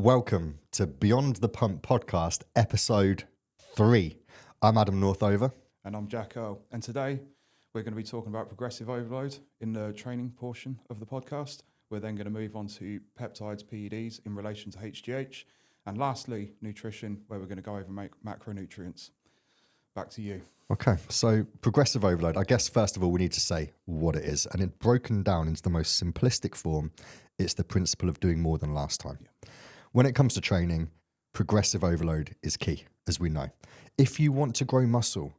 Welcome to Beyond the Pump podcast, episode 3. I'm Adam Northover. And I'm Jack Earl. And today we're going to be talking about progressive overload in the training portion of the podcast. We're then going to move on to peptides, PEDs in relation to HGH. And lastly, nutrition, where we're going to go over macronutrients. Back to you. Okay, so progressive overload. I guess first of all, we need to say what it is. And it's broken down into the most simplistic form. It's the principle of doing more than last time. Yeah. When it comes to training, progressive overload is key, as we know. If you want to grow muscle,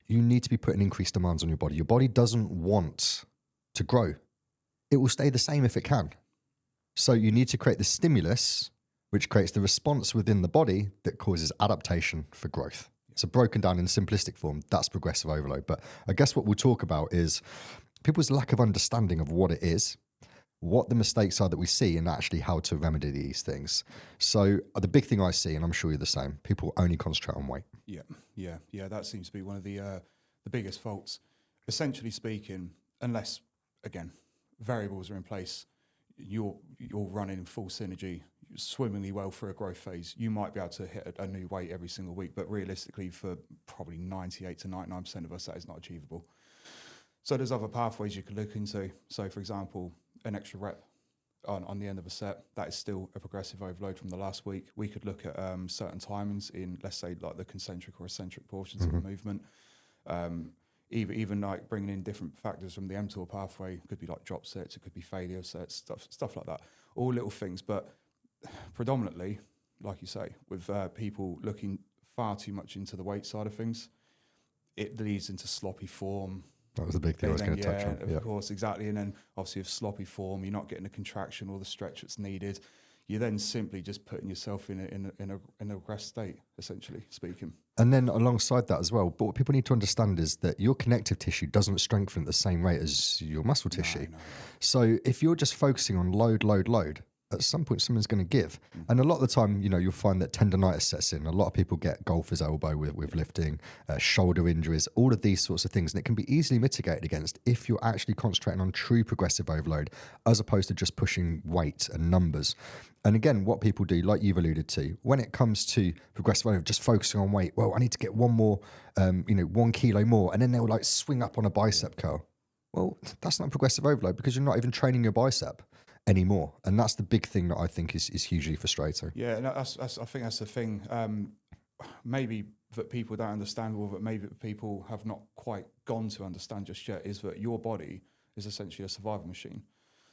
you need to be putting increased demands on your body. Your body doesn't want to grow. It will stay the same if it can. So you need to create the stimulus, which creates the response within the body that causes adaptation for growth. So broken down in simplistic form, that's progressive overload. But I guess what we'll talk about is people's lack of understanding of what it is, what the mistakes are that we see, and actually how to remedy these things. So the big thing I see, and I'm sure you're the same, people only concentrate on weight. Yeah. That seems to be one of the biggest faults. Essentially speaking, unless, again, variables are in place, you're running in full synergy, swimmingly well through a growth phase, you might be able to hit a new weight every single week, but realistically for probably 98 to 99% of us, that is not achievable. So there's other pathways you could look into. So for example, an extra rep on the end of a set, that is still a progressive overload from the last week. We could look at certain timings in, let's say, like the concentric or eccentric portions of the movement. Even like bringing in different factors from the mTOR pathway, it could be like drop sets, it could be failure sets, stuff like that. All little things, but predominantly, like you say, with people looking far too much into the weight side of things, it leads into sloppy form. That was the big thing I was going to touch on. Of course, exactly. And then obviously with sloppy form, you're not getting the contraction or the stretch that's needed. You're then simply just putting yourself in a rest state, essentially speaking. And then alongside that as well, but what people need to understand is that your connective tissue doesn't strengthen at the same rate as your muscle tissue. No. So if you're just focusing on load, at some point something's going to give. And a lot of the time, you'll find that tendonitis sets in. A lot of people get golfer's elbow with lifting, shoulder injuries, all of these sorts of things. And it can be easily mitigated against if you're actually concentrating on true progressive overload as opposed to just pushing weight and numbers. And again, what people do, like you've alluded to, when it comes to progressive overload, just focusing on weight, well, I need to get 1 kilo more. And then they'll like swing up on a bicep curl. Well, that's not progressive overload because you're not even training your bicep anymore, and that's the big thing that I think is hugely frustrating. Yeah, and I think that's the thing. Maybe that people don't understand, or that maybe people have not quite gone to understand just yet, is that your body is essentially a survival machine.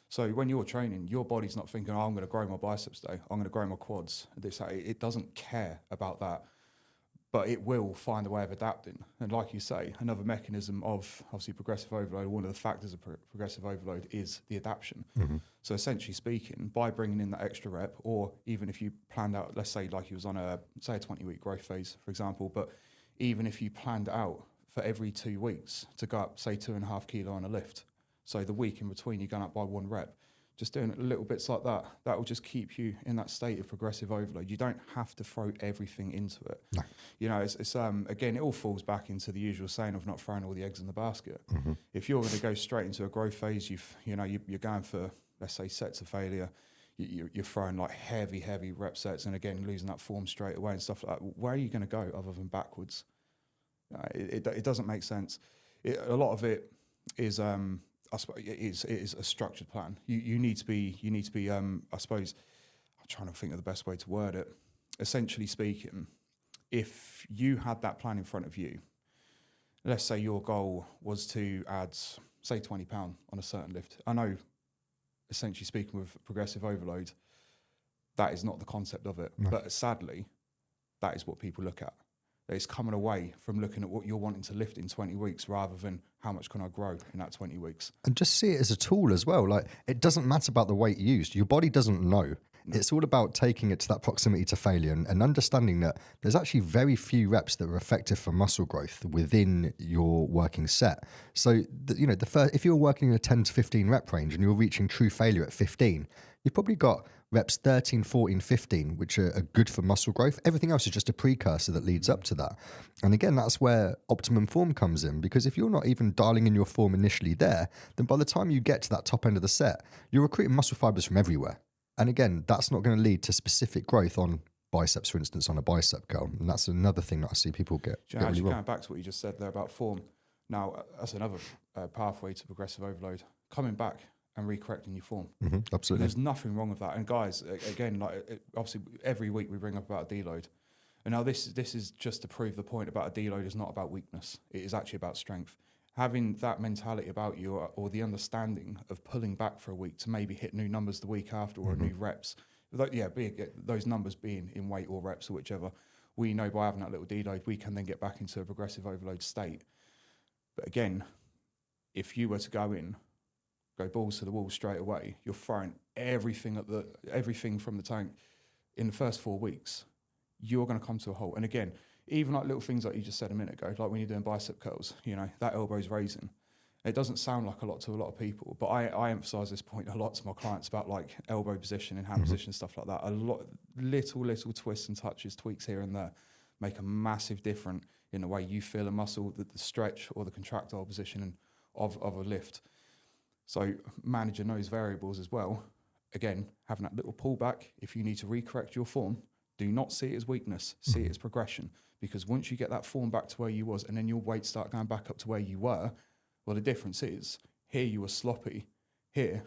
So when you're training, your body's not thinking, "Oh, I'm going to grow my biceps today. I'm going to grow my quads." It doesn't care about that. But it will find a way of adapting. And like you say, another mechanism of obviously progressive overload, one of the factors of progressive overload is the adaptation. Mm-hmm. So essentially speaking, by bringing in that extra rep, or even if you planned out, let's say like he was on a 20-week growth phase, for example, but even if you planned out for every 2 weeks to go up, say 2.5 kilo on a lift, so the week in between you're going up by 1 rep, just doing little bits like that, that will just keep you in that state of progressive overload. You don't have to throw everything into it. No. It's again, it all falls back into the usual saying of not throwing all the eggs in the basket. Mm-hmm. If you're going to go straight into a growth phase, you're going for, let's say, sets of failure. You're throwing like heavy rep sets, and again losing that form straight away and stuff like that. Where are you going to go other than backwards? It doesn't make sense. A lot of it is. I suppose it is a structured plan. You need to be. I suppose I'm trying to think of the best way to word it. Essentially speaking, if you had that plan in front of you, let's say your goal was to add, say, 20 pounds on a certain lift. I know, essentially speaking, with progressive overload, that is not the concept of it. No. But sadly, that is what people look at. It's coming away from looking at what you're wanting to lift in 20 weeks rather than how much can I grow in that 20 weeks. And just see it as a tool as well. Like, it doesn't matter about the weight used. Your body doesn't know. No. It's all about taking it to that proximity to failure and understanding that there's actually very few reps that are effective for muscle growth within your working set. So, if you're working in a 10 to 15 rep range and you're reaching true failure at 15, you've probably got reps 13, 14, 15, which are good for muscle growth. Everything else is just a precursor that leads up to that. And again, that's where optimum form comes in, because if you're not even dialing in your form initially there, then by the time you get to that top end of the set, you're recruiting muscle fibers from everywhere. And again, that's not going to lead to specific growth on biceps, for instance, on a bicep curl. And that's another thing that I see people get really Actually, wrong. going back to what you just said there about form, now that's another pathway to progressive overload. Coming back and recorrecting your form. Absolutely. There's nothing wrong with that. And guys, again, like obviously every week we bring up about a deload. And now this is just to prove the point about a deload is not about weakness. It is actually about strength. Having that mentality about you, or the understanding of pulling back for a week to maybe hit new numbers the week after, or new reps. Those numbers being in weight or reps or whichever, we know by having that little deload, we can then get back into a progressive overload state. But again, if you were to go balls to the wall straight away, you're throwing everything from the tank in the first 4 weeks, you're going to come to a halt. And again, even like little things like you just said a minute ago, like when you're doing bicep curls, that elbow's raising. It doesn't sound like a lot to a lot of people, but I emphasize this point a lot to my clients about like elbow position and hand position, stuff like that. A lot, little twists and touches, tweaks here and there make a massive difference in the way you feel a muscle, the stretch or the contractile position of a lift. So managing those variables as well. Again, having that little pullback, if you need to recorrect your form, do not see it as weakness, see it as progression. Because once you get that form back to where you was and then your weight start going back up to where you were, well, the difference is here you were sloppy, here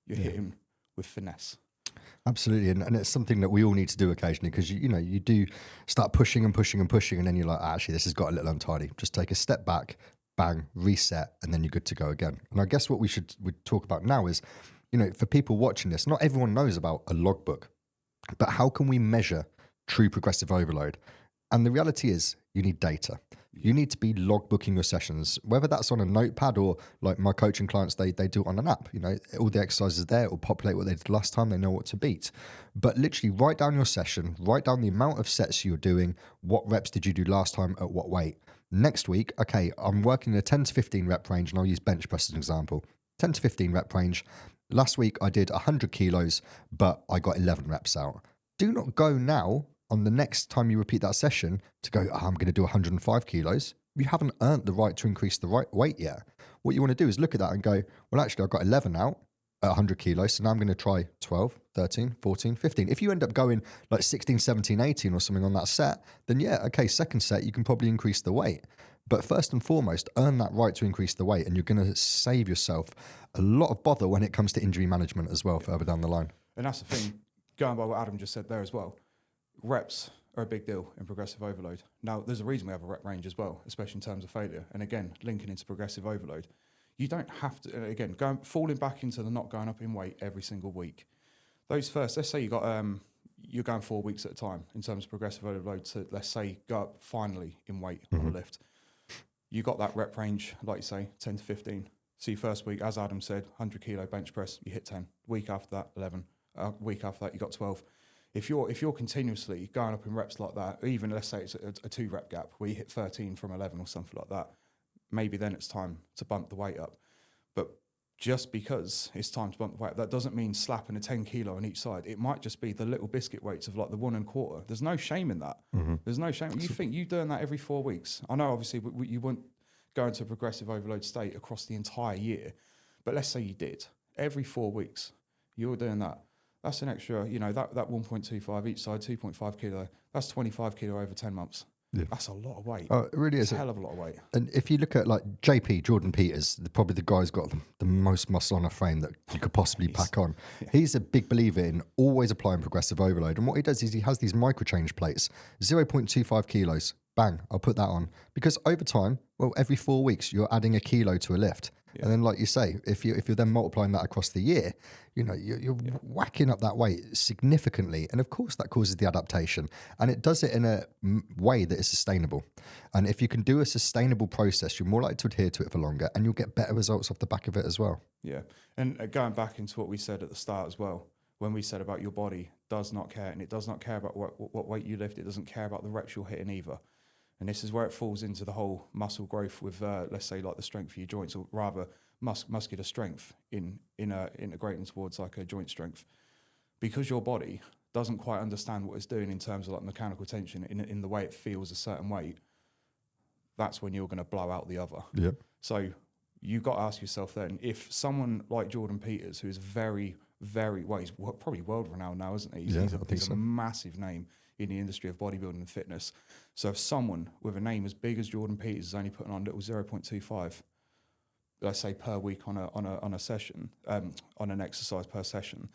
you're hitting with finesse. Absolutely, and it's something that we all need to do occasionally, because you do start pushing and pushing and pushing, and then you're like, actually, this has got a little untidy. Just take a step back, bang, reset, and then you're good to go again. And I guess what we talk about now is, for people watching this, not everyone knows about a logbook, but how can we measure true progressive overload? And the reality is, you need data. You need to be logbooking your sessions, whether that's on a notepad or like my coaching clients, they do it on an app. All the exercises there, it will populate what they did last time, they know what to beat. But literally write down your session, write down the amount of sets you're doing, what reps did you do last time at what weight. Next week, okay, I'm working in a 10 to 15 rep range, and I'll use bench press as an example. 10 to 15 rep range. Last week I did 100 kilos, but I got 11 reps out. Do not go now on the next time you repeat that session to go, I'm going to do 105 kilos. You haven't earned the right to increase the right weight yet. What you want to do is look at that and go, well, actually, I got 11 out at 100 kilos, so now I'm going to try 12, 13, 14, 15. If you end up going like 16, 17, 18 or something on that set, then okay, second set, you can probably increase the weight. But first and foremost, earn that right to increase the weight, and you're going to save yourself a lot of bother when it comes to injury management as well, further down the line. And that's the thing, going by what Adam just said there as well, reps are a big deal in progressive overload. Now, there's a reason we have a rep range as well, especially in terms of failure. And again, linking into progressive overload, you don't have to, and again, falling back into the not going up in weight every single week. Those first, let's say you're going 4 weeks at a time in terms of progressive overload to, let's say, go up finally in weight on a lift. You got that rep range, like you say, 10 to 15. So your first week, as Adam said, 100 kilo bench press, you hit 10. Week after that, 11. Week after that, you got 12. If you're continuously going up in reps like that, even let's say it's a 2-rep gap where you hit 13 from 11 or something like that, maybe then it's time to bump the weight up. But just because it's time to bump the weight up, that doesn't mean slapping a 10 kilo on each side. It might just be the little biscuit weights of like the 1 1/4. There's no shame in that. There's no shame. You think you doing that every 4 weeks? I know obviously you wouldn't go into a progressive overload state across the entire year, but let's say you did. Every 4 weeks, you're doing that. That's an extra, that 1.25 each side, 2.5 kilo. That's 25 kilo over 10 months. Yeah. That's a lot of weight. Oh, it really is. It's a hell of a lot of weight. And if you look at like JP, Jordan Peters, probably the guy who's got the most muscle on a frame that you could possibly pack on. Yeah. He's a big believer in always applying progressive overload. And what he does is he has these micro change plates, 0.25 kilos. Bang, I'll put that on. Because over time, every 4 weeks, you're adding a kilo to a lift. Yeah. And then, like you say, if you're then multiplying that across the year, you're whacking up that weight significantly. And of course, that causes the adaptation. And it does it in a way that is sustainable. And if you can do a sustainable process, you're more likely to adhere to it for longer, and you'll get better results off the back of it as well. Yeah. And going back into what we said at the start as well, when we said about your body does not care, and it does not care about what weight you lift, it doesn't care about the reps you're hitting either. And this is where it falls into the whole muscle growth with, let's say, like the strength of your joints, or rather muscular strength in integrating towards like a joint strength. Because your body doesn't quite understand what it's doing in terms of like mechanical tension in the way it feels a certain weight, that's when you're going to blow out the other. Yep. So you've got to ask yourself then, if someone like Jordan Peters, who is very, he's probably world renowned now, isn't he? Yeah, I think He's so. a massive name in the industry of bodybuilding and fitness. So if someone with a name as big as Jordan Peters is only putting on little 0.25, let's say per week on a session, on an exercise per session,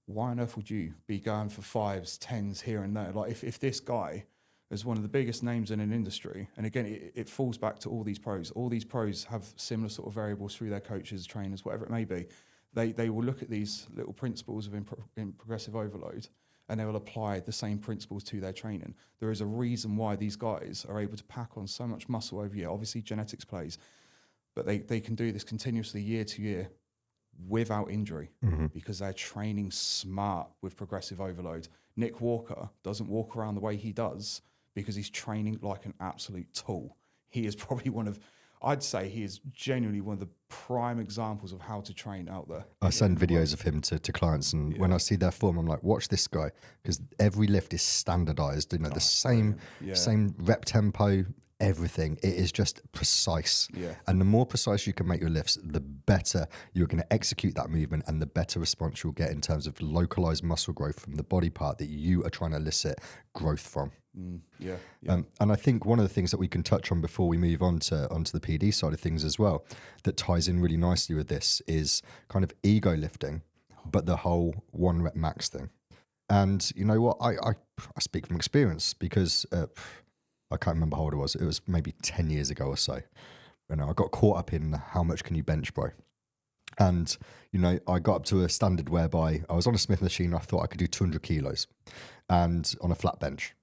why on earth would you be going for 5s, 10s here and there? Like if this guy is one of the biggest names in an industry, and again, it falls back to all these pros. All these pros have similar sort of variables through their coaches, trainers, whatever it may be. They will look at these little principles of in progressive overload, and they will apply the same principles to their training. There is a reason why these guys are able to pack on so much muscle over year. Obviously, genetics plays, but they can do this continuously year to year without injury because they're training smart with progressive overload. Nick Walker doesn't walk around the way he does because he's training like an absolute tool. He is probably I'd say he is genuinely one of the prime examples of how to train out there. I send videos of him to clients, and when I see their form, I'm like, watch this guy, because every lift is standardized, the same rep tempo, everything. It is just precise. Yeah. And the more precise you can make your lifts, the better you're going to execute that movement and the better response you'll get in terms of localized muscle growth from the body part that you are trying to elicit growth from. And I think one of the things that we can touch on before we move on onto the PD side of things as well, that ties in really nicely with this, is kind of ego lifting, but the whole 1 rep max thing. And you know what? I speak from experience because I can't remember how old it was. It was maybe 10 years ago or so. I got caught up in how much can you bench, bro? And, I got up to a standard whereby I was on a Smith machine. I thought I could do 200 kilos and on a flat bench.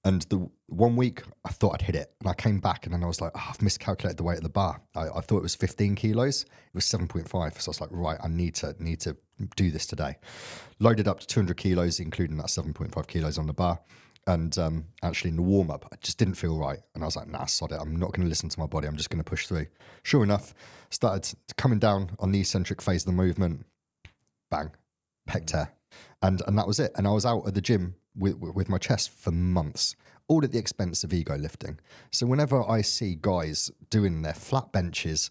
And the 1 week I thought I'd hit it, and I came back and then I was like, I've miscalculated the weight of the bar. I thought it was 15 kilos. It was 7.5. So I was like, right, I need to do this today. Loaded up to 200 kilos, including that 7.5 kilos on the bar. And actually in the warm-up, I just didn't feel right. And I was like, nah, sod it. I'm not going to listen to my body. I'm just going to push through. Sure enough, started coming down on the eccentric phase of the movement. Bang, pec tear. And that was it. And I was out at the gym with my chest for months, all at the expense of ego lifting. So whenever I see guys doing their flat benches,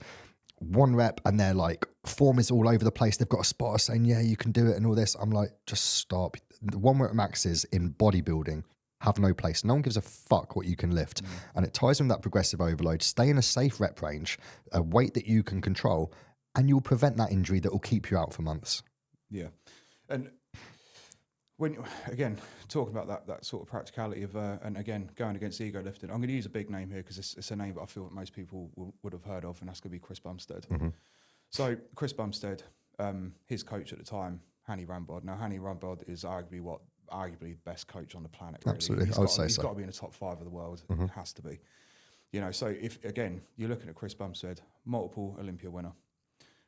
1 rep, and they're like, form is all over the place, they've got a spotter saying, yeah, you can do it and all this, I'm like, just stop. The 1 rep maxes in bodybuilding have no place. No one gives a fuck what you can lift. And it ties in with that progressive overload. Stay in a safe rep range, a weight that you can control, and you'll prevent that injury that will keep you out for months. Yeah. And when, again, talking about that sort of practicality of, and again, going against ego lifting, I'm going to use a big name here because it's a name that I feel that most people would have heard of, and that's going to be Chris Bumstead. So Chris Bumstead, his coach at the time, Hanny Rambod. Now, Hanny Rambod is arguably the best coach on the planet. Really. Absolutely, I would say so. He's got to be in the top 5 of the world. It has to be. So if, again, you're looking at Chris Bumstead, multiple Olympia winner.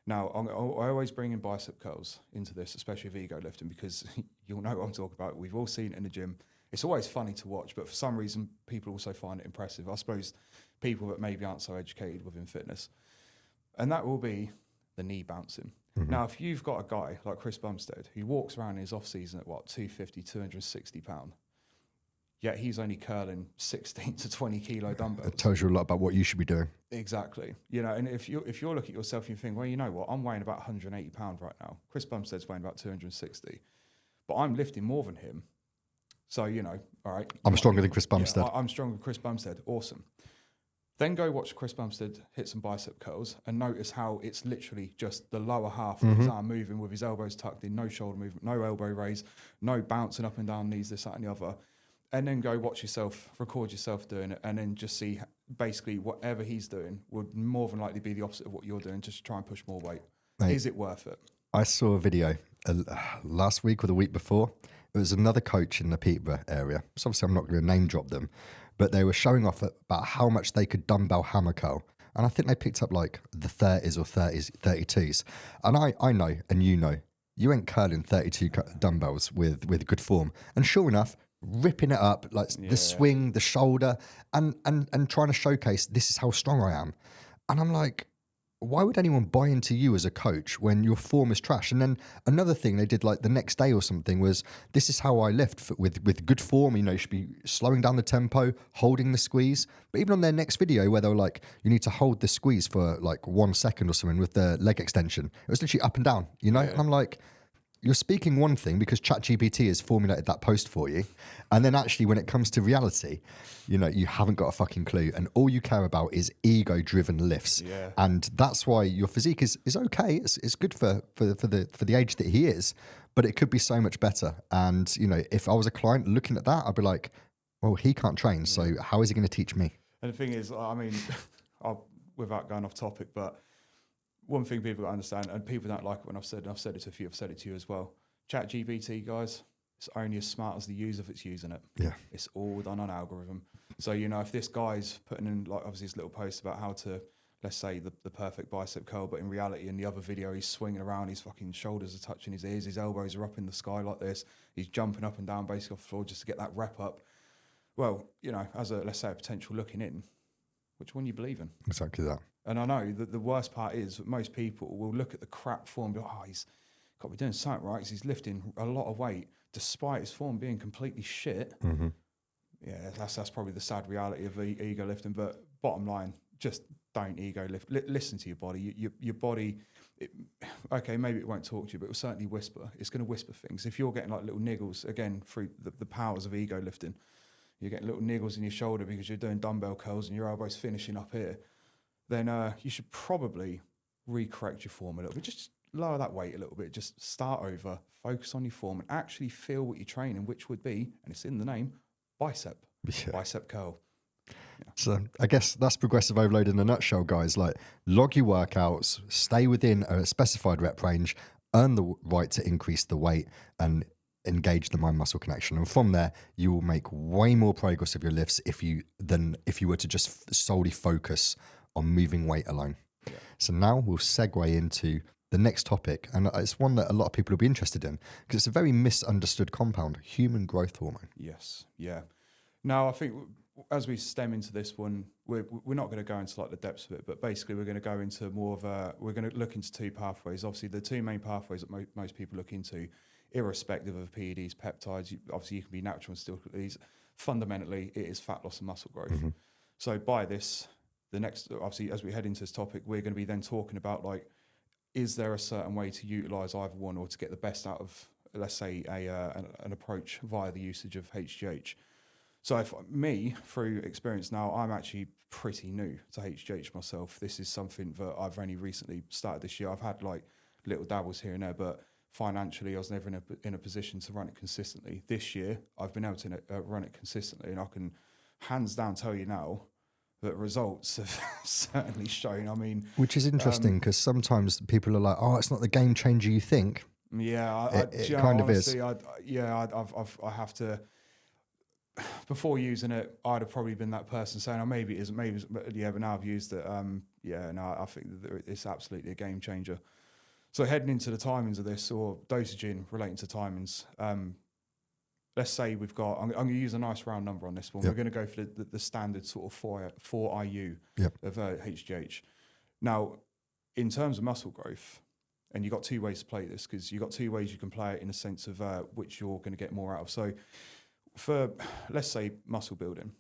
Now, I always bring in bicep curls into this, especially with ego lifting, because you'll know what I'm talking about. We've all seen it in the gym. It's always funny to watch, but for some reason, people also find it impressive. I suppose people that maybe aren't so educated within fitness. And that will be the knee bouncing. Now, if you've got a guy like Chris Bumstead who walks around in his off-season at, 250, 260 pound, yet he's only curling 16 to 20 kilo dumbbells. It tells you a lot about what you should be doing. Exactly. And if you look at yourself, you think, well, you know what? I'm weighing about 180 pounds right now. Chris Bumstead's weighing about 260, but I'm lifting more than him. So, all right. I'm stronger than Chris Bumstead. Yeah, I'm stronger than Chris Bumstead. Awesome. Then go watch Chris Bumstead hit some bicep curls and notice how it's literally just the lower half of his arm moving with his elbows tucked in, no shoulder movement, no elbow raise, no bouncing up and down knees, this, that, and the other. And then go watch yourself, record yourself doing it, and then just see basically whatever he's doing would more than likely be the opposite of what you're doing, just to try and push more weight. Mate, is it worth it? I saw a video last week or the week before. It was another coach in the Peterborough area. So obviously I'm not going to name drop them, but they were showing off about how much they could dumbbell hammer curl. And I think they picked up like the 30s or 32s. And I know, and you ain't curling 32 dumbbells with good form. And sure enough, ripping it up, like the swing, the shoulder, and trying to showcase this is how strong I am. And I'm like, why would anyone buy into you as a coach when your form is trash? And then another thing they did like the next day or something was, this is how I lift with good form. You should be slowing down the tempo, holding the squeeze. But even on their next video where they were like, you need to hold the squeeze for like 1 second or something with the leg extension, it was literally up and down, Yeah. And I'm like, you're speaking one thing because ChatGPT has formulated that post for you. And then actually when it comes to reality, you haven't got a fucking clue. And all you care about is ego-driven lifts. Yeah. And that's why your physique is okay. It's good for the age that he is, but it could be so much better. And, if I was a client looking at that, I'd be like, well, he can't train. So how is he going to teach me? And the thing is, I mean, without going off topic, but one thing people don't understand, and people don't like it when I've said it to a few, I've said it to you as well. ChatGPT, guys, it's only as smart as the user that's using it. Yeah. It's all done on algorithm. So, if this guy's putting in, like, obviously his little post about how to, let's say, the perfect bicep curl, but in reality, in the other video, he's swinging around, his fucking shoulders are touching his ears, his elbows are up in the sky like this, he's jumping up and down basically off the floor just to get that rep up. Well, as let's say, a potential looking in, which one you believe in? Exactly that. And I know that the worst part is that most people will look at the crap form and be like, oh, he's got to be doing something right because he's lifting a lot of weight despite his form being completely shit. Mm-hmm. Yeah, that's probably the sad reality of ego lifting. But bottom line, just don't ego lift. Listen to your body. Your body, okay, maybe it won't talk to you, but it will certainly whisper. It's going to whisper things. If you're getting like little niggles, again, through the powers of ego lifting, you're getting little niggles in your shoulder because you're doing dumbbell curls and your elbow's finishing up here, then you should probably re-correct your form a little bit. Just lower that weight a little bit. Just start over, focus on your form, and actually feel what you're training, which would be, and it's in the name, bicep curl. Yeah. So I guess that's progressive overload in a nutshell, guys. Like, log your workouts, stay within a specified rep range, earn the right to increase the weight, and engage the mind-muscle connection. And from there, you will make way more progress of your lifts than if you were to just solely focus on moving weight alone. Yeah. So now we'll segue into the next topic, and it's one that a lot of people will be interested in because it's a very misunderstood compound, human growth hormone. Yes, yeah. Now, I think as we stem into this one, we're not going to go into like the depths of it, but basically we're going to go into more of we're going to look into two pathways. Obviously, the two main pathways that most people look into, irrespective of PEDs, peptides, obviously you can be natural and still these. Fundamentally, it is fat loss and muscle growth. Mm-hmm. So by this, the next, obviously, as we head into this topic, we're going to be then talking about like, is there a certain way to utilize either one or to get the best out of, let's say, an approach via the usage of HGH? So if me, through experience now, I'm actually pretty new to HGH myself. This is something that I've only recently started this year. I've had like little dabbles here and there, but financially I was never in a position to run it consistently. This year, I've been able to run it consistently, and I can hands down tell you now that results have certainly shown. I mean, which is interesting because sometimes people are like, "Oh, it's not the game changer you think." Yeah, it kind of honestly, is. I have to. Before using it, I'd have probably been that person saying, "Oh, maybe it isn't, maybe it's, but yeah." But now I've used it. I think that it's absolutely a game changer. So heading into the timings of this, or dosaging relating to timings, let's say we've got, I'm going to use a nice round number on this one. Yep. We're going to go for the standard sort of 4 IU yep. of HGH. Now, in terms of muscle growth, and you've got two ways to play this, because you've got two ways you can play it in a sense of which you're going to get more out of. So for, let's say, muscle building,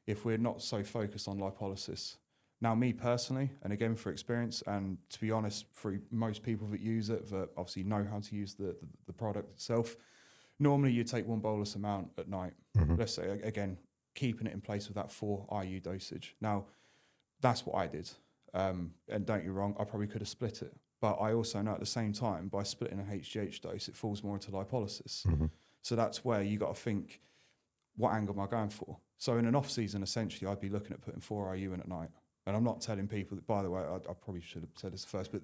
if we're not so focused on lipolysis, now me personally, and again for experience, and to be honest, through most people that use it, that obviously know how to use the product itself, normally you take one bolus amount at night. Mm-hmm. Let's say, again, keeping it in place with that 4 IU dosage. Now, that's what I did. And don't get me wrong, I probably could have split it. But I also know at the same time, by splitting an HGH dose, it falls more into lipolysis. Mm-hmm. So that's where you got to think, what angle am I going for? So in an off-season, essentially, I'd be looking at putting 4 IU in at night. And I'm not telling people that, by the way, I probably should have said this first, but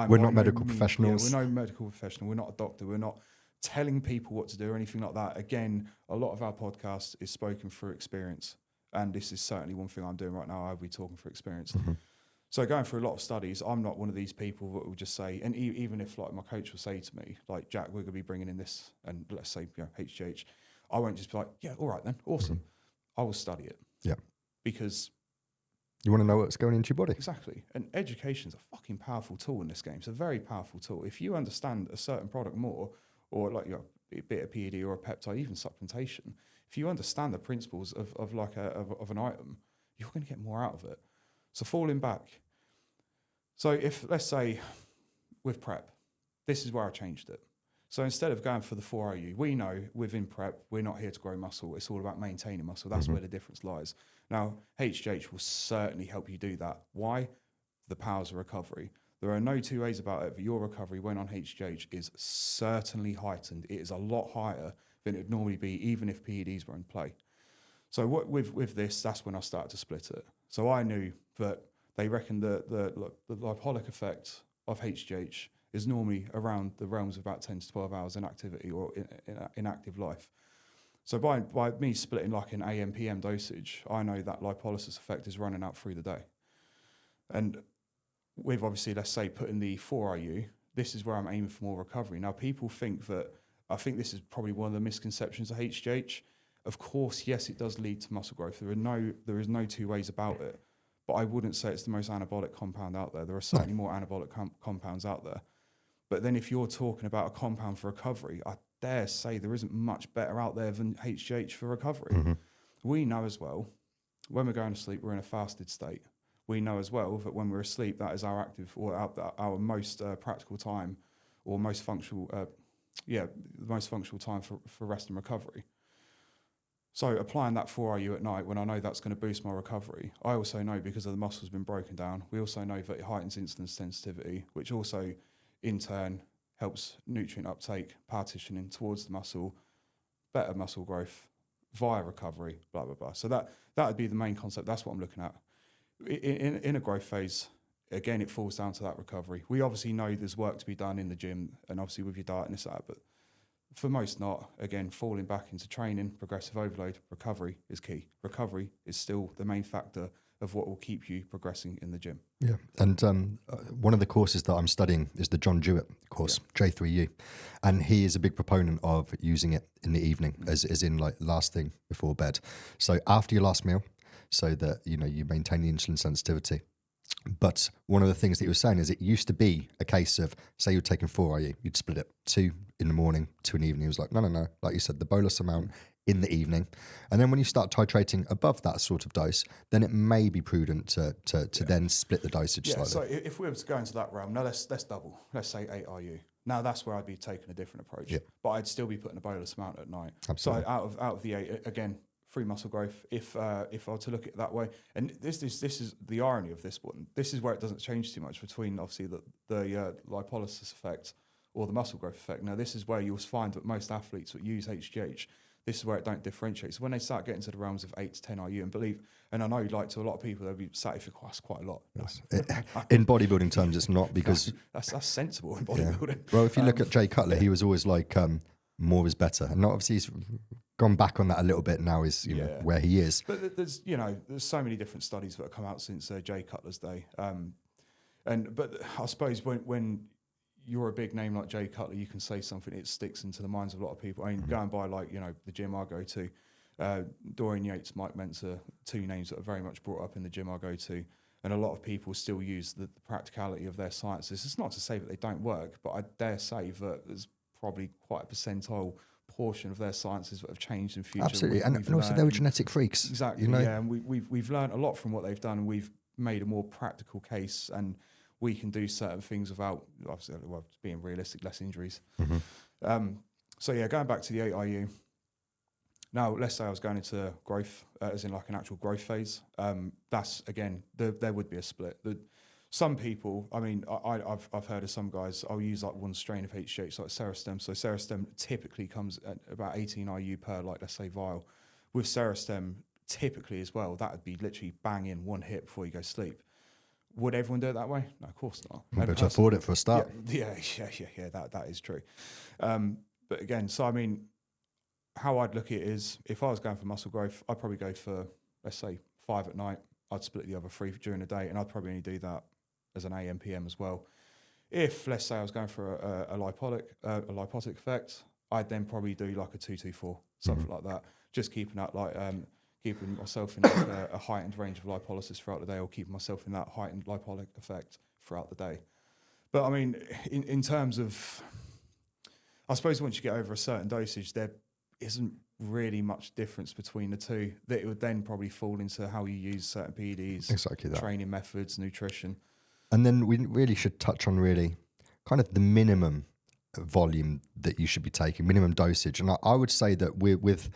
we're not medical professionals. Yeah, we're no medical professional. We're not a doctor. We're not telling people what to do or anything like that. Again, a lot of our podcast is spoken through experience. And this is certainly one thing I'm doing right now. I'll be talking through experience. Mm-hmm. So going through a lot of studies, I'm not one of these people that will just say, and even if like my coach will say to me, like, Jack, we're going to be bringing in this, and let's say, HGH, I won't just be like, yeah, all right then, awesome. Mm-hmm. I will study it. Yeah. Because You want to know what's going into your body. Exactly. And education's a fucking powerful tool in this game. It's a very powerful tool. If you understand a certain product more, or like a bit of PED or a peptide, even supplementation, if you understand the principles of like of an item, you're going to get more out of it. So falling back. So if, let's say, with prep, this is where I changed it. So instead of going for the 4RU, we know within prep, we're not here to grow muscle. It's all about maintaining muscle. That's where the difference lies. Now, HGH will certainly help you do that. Why? The powers of recovery. There are no two ways about it, but your recovery when on HGH is certainly heightened. It is a lot higher than it would normally be, even if PEDs were in play. So with this, that's when I started to split it. So I knew that they reckon the lipolic effect of HGH is normally around the realms of about 10 to 12 hours in activity or in active life. So by me splitting like an AM, PM dosage, I know that lipolysis effect is running out through the day. And with obviously, let's say, putting the 4RU, this is where I'm aiming for more recovery. Now, people think that, I think this is probably one of the misconceptions of HGH. Of course, yes, it does lead to muscle growth. There is no two ways about it. But I wouldn't say it's the most anabolic compound out there. There are certainly more anabolic compounds out there. But then if you're talking about a compound for recovery, I dare say there isn't much better out there than HGH for recovery. We know as well, when we're going to sleep, we're in a fasted state. We know as well that when we're asleep, that is our active or our most practical time or most functional, the most functional time for rest and recovery. So applying that 4RU at night when I know that's going to boost my recovery, I also know because of the muscle's been broken down, we also know that it heightens insulin sensitivity, which also in turn helps nutrient uptake, partitioning towards the muscle, better muscle growth via recovery, blah, blah, blah. So that would be the main concept. That's what I'm looking at. In a growth phase, again, it falls down to that recovery. We obviously know there's work to be done in the gym and obviously with your diet and this, that, but for most not, again, falling back into training, progressive overload, recovery is key. Recovery is still the main factor of what will keep you progressing in the gym. Yeah, and one of the courses that I'm studying is the John Jewett course, J3U, and he is a big proponent of using it in the evening, as in like last thing before bed. So after your last meal, so that you maintain the insulin sensitivity. But one of the things that you were saying is it used to be a case of, say you're taking 4RU, you'd split it 2 in the morning, 2 in the evening. It was like, no. Like you said, the bolus amount in the evening. And then when you start titrating above that sort of dose, then it may be prudent to then split the dosage slightly. So if we were to go into that realm, now let's double. Let's say 8RU. Now that's where I'd be taking a different approach. Yeah. But I'd still be putting a bolus amount at night. Absolutely. So out of the 8, again, free muscle growth, if I were to look at it that way. And this is the irony of this one. This is where it doesn't change too much between obviously the lipolysis effect or the muscle growth effect. Now this is where you'll find that most athletes that use HGH, this is where it don't differentiate. So when they start getting to the realms of 8 to 10 RU and I know like to a lot of people, they'll be sat for quite a lot. Yes. In bodybuilding terms, it's not because... that's sensible in bodybuilding. Yeah. Well, if you look at Jay Cutler, he was always like, more is better. And obviously he's gone back on that a little bit now is know, where he is. But there's so many different studies that have come out since Jay Cutler's day. But I suppose when you're a big name like Jay Cutler, you can say something, it sticks into the minds of a lot of people. I mean, going by like, the gym I go to, Dorian Yates, Mike Mentzer, 2 names that are very much brought up in the gym I go to. And a lot of people still use the practicality of their sciences. It's not to say that they don't work, but I dare say that there's probably quite a percentile portion of their sciences that have changed in future. Absolutely, and also they were genetic freaks. Exactly, yeah, and we've learned a lot from what they've done, and we've made a more practical case, and we can do certain things without, obviously, being realistic, less injuries. So yeah, going back to the 8RU, now let's say I was going into growth, as in like an actual growth phase, that's, again, there would be a split. Some people, I mean, I've heard of some guys, I'll use like one strain of HGH, like Serostem. So Serostem typically comes at about 18 IU per, like, let's say, vial. With Serostem, typically as well, that would be literally bang in one hit before you go to sleep. Would everyone do it that way? No, of course not. But afford it for a start. Yeah, that is true. But again, so I mean, how I'd look at it is, if I was going for muscle growth, I'd probably go for, let's say, 5 at night. I'd split the other 3 during the day, and I'd probably only do that as an AM, PM as well. If, let's say, I was going for a lipotic effect, I'd then probably do like a 2-2-4, something like that. Just keeping that like keeping myself in like a heightened range of lipolysis throughout the day, or keeping myself in that heightened lipolytic effect throughout the day. But I mean, in terms of, I suppose once you get over a certain dosage, there isn't really much difference between the two. That it would then probably fall into how you use certain PEDs, Exactly that. training methods, nutrition. And then we really should touch on really kind of the minimum volume that you should be taking, minimum dosage. And I would say that with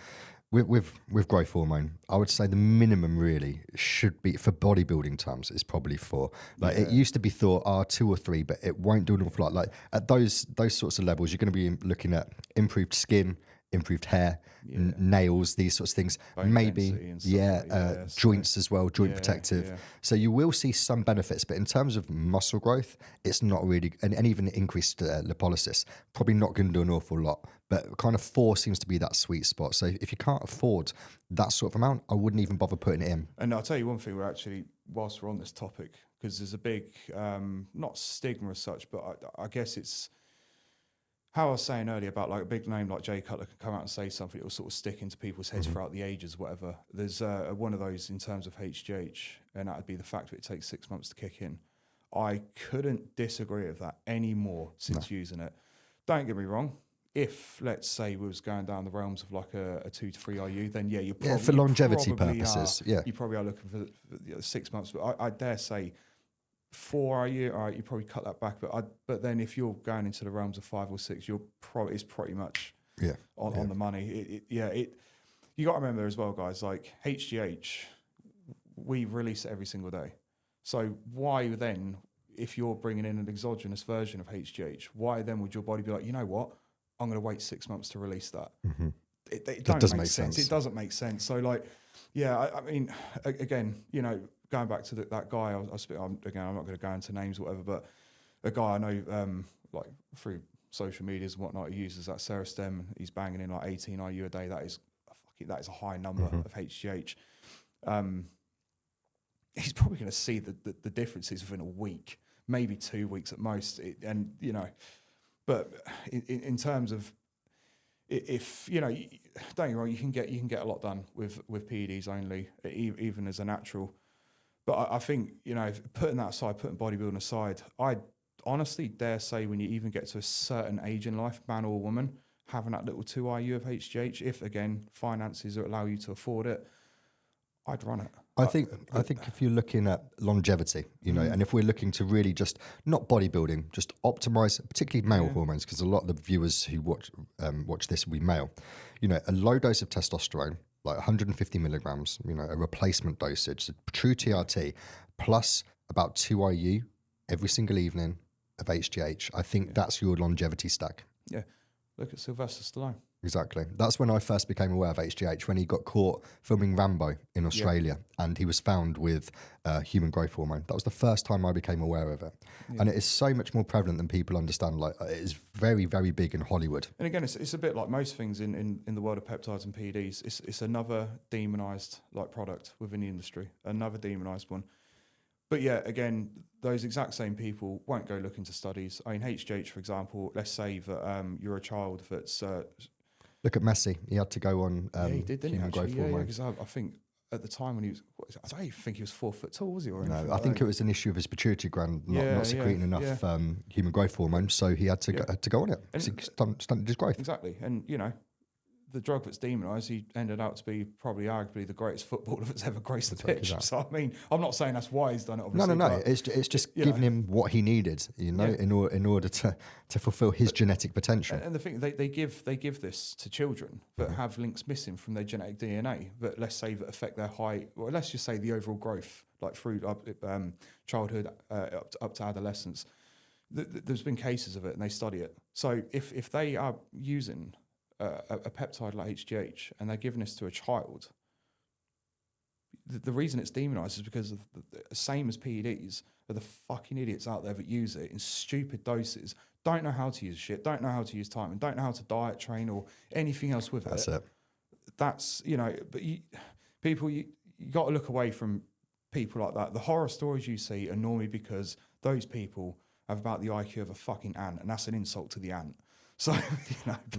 growth hormone, I would say the minimum really should be, for bodybuilding terms, is probably 4. Like it used to be thought 2 or 3, but it won't do an awful lot. Like at those sorts of levels, you're going to be looking at improved skin, improved hair, nails, these sorts of things. Bone Maybe density and stuff like joints as well, joint protective. yeah. So you will see some benefits, but in terms of muscle growth, it's not really, and even increased lipolysis, probably not going to do an awful lot. But kind of 4 seems to be that sweet spot. So if you can't afford that sort of amount, I wouldn't even bother putting it in. And I'll tell you one thing, we're actually, whilst we're on this topic, because there's a big, not stigma as such, but I guess it's how I was saying earlier about like a big name like Jay Cutler can come out and say something that will sort of stick into people's heads throughout the ages, whatever. There's one of those in terms of HGH, and that would be the fact that it takes 6 months to kick in. I couldn't disagree with that anymore since using it. Don't get me wrong. If, let's say, we was going down the realms of like a 2 to 3 IU, then you're probably... for longevity purposes, you probably are looking for 6 months. But I dare say 4 IU, all right, you probably cut that back. But then if you're going into the realms of 5 or 6, it's pretty much on the money. You got to remember as well, guys, like HGH, we release it every single day. So why then, if you're bringing in an exogenous version of HGH, why then would your body be like, you know what? I'm going to wait 6 months to release that. Mm-hmm. It doesn't make sense. It doesn't make sense. So like, I mean, again, going back to that guy, I'm not going to go into names or whatever, but a guy I know, like through social medias and whatnot, he uses that Serostem. He's banging in like 18 IU a day. That is a high number of HGH. He's probably going to see the differences within a week, maybe 2 weeks at most. But in terms of, if don't get me wrong, you can get a lot done with PEDs only, even as a natural. But I think putting that aside, putting bodybuilding aside, I honestly dare say when you even get to a certain age in life, man or woman, having that little 2 IU of HGH, if again finances allow you to afford it, I'd run it. I think if you're looking at longevity, and if we're looking to really just not bodybuilding, just optimize, particularly male hormones, because a lot of the viewers who watch this will be male. A low dose of testosterone, like 150 milligrams, a replacement dosage, a true TRT, plus about 2 IU every single evening of HGH. I think that's your longevity stack. Yeah, look at Sylvester Stallone. Exactly. That's when I first became aware of HGH, when he got caught filming Rambo in Australia and he was found with human growth hormone. That was the first time I became aware of it. Yeah. And it is so much more prevalent than people understand. Like, it is very, very big in Hollywood. And again, it's a bit like most things in the world of peptides and PEDs. It's another demonized like product within the industry, another demonized one. But yeah, again, those exact same people won't go look into studies. I mean, HGH, for example, let's say that you're a child that's... Look at Messi. He had to go on he did, didn't human growth hormone. Because I think at the time when he was... I don't even think he was 4 foot tall, was he? Or no, I think it was an issue of his pituitary gland not secreting enough human growth hormone, so he had to go on it. He stunted his growth. Exactly. And, the drug that's demonised, he ended up to be probably arguably the greatest footballer that's ever graced the pitch. That. So, I mean, I'm not saying that's why he's done it, obviously. No. It's just giving him what he needed, in order to fulfill his genetic potential. And the thing, they give this to children that have links missing from their genetic DNA, that let's say that affect their height, or let's just say the overall growth, like through childhood up to adolescence. There's been cases of it, and they study it. So if they are using a peptide like HGH and they're giving this to a child, the reason it's demonized is because of the same as PEDs are the fucking idiots out there that use it in stupid doses, don't know how to use shit, don't know how to use time, and don't know how to diet, train, or anything else with That's it. That's, but you got to look away from people like that. The horror stories you see are normally because those people have about the IQ of a fucking ant, and that's an insult to the ant. So,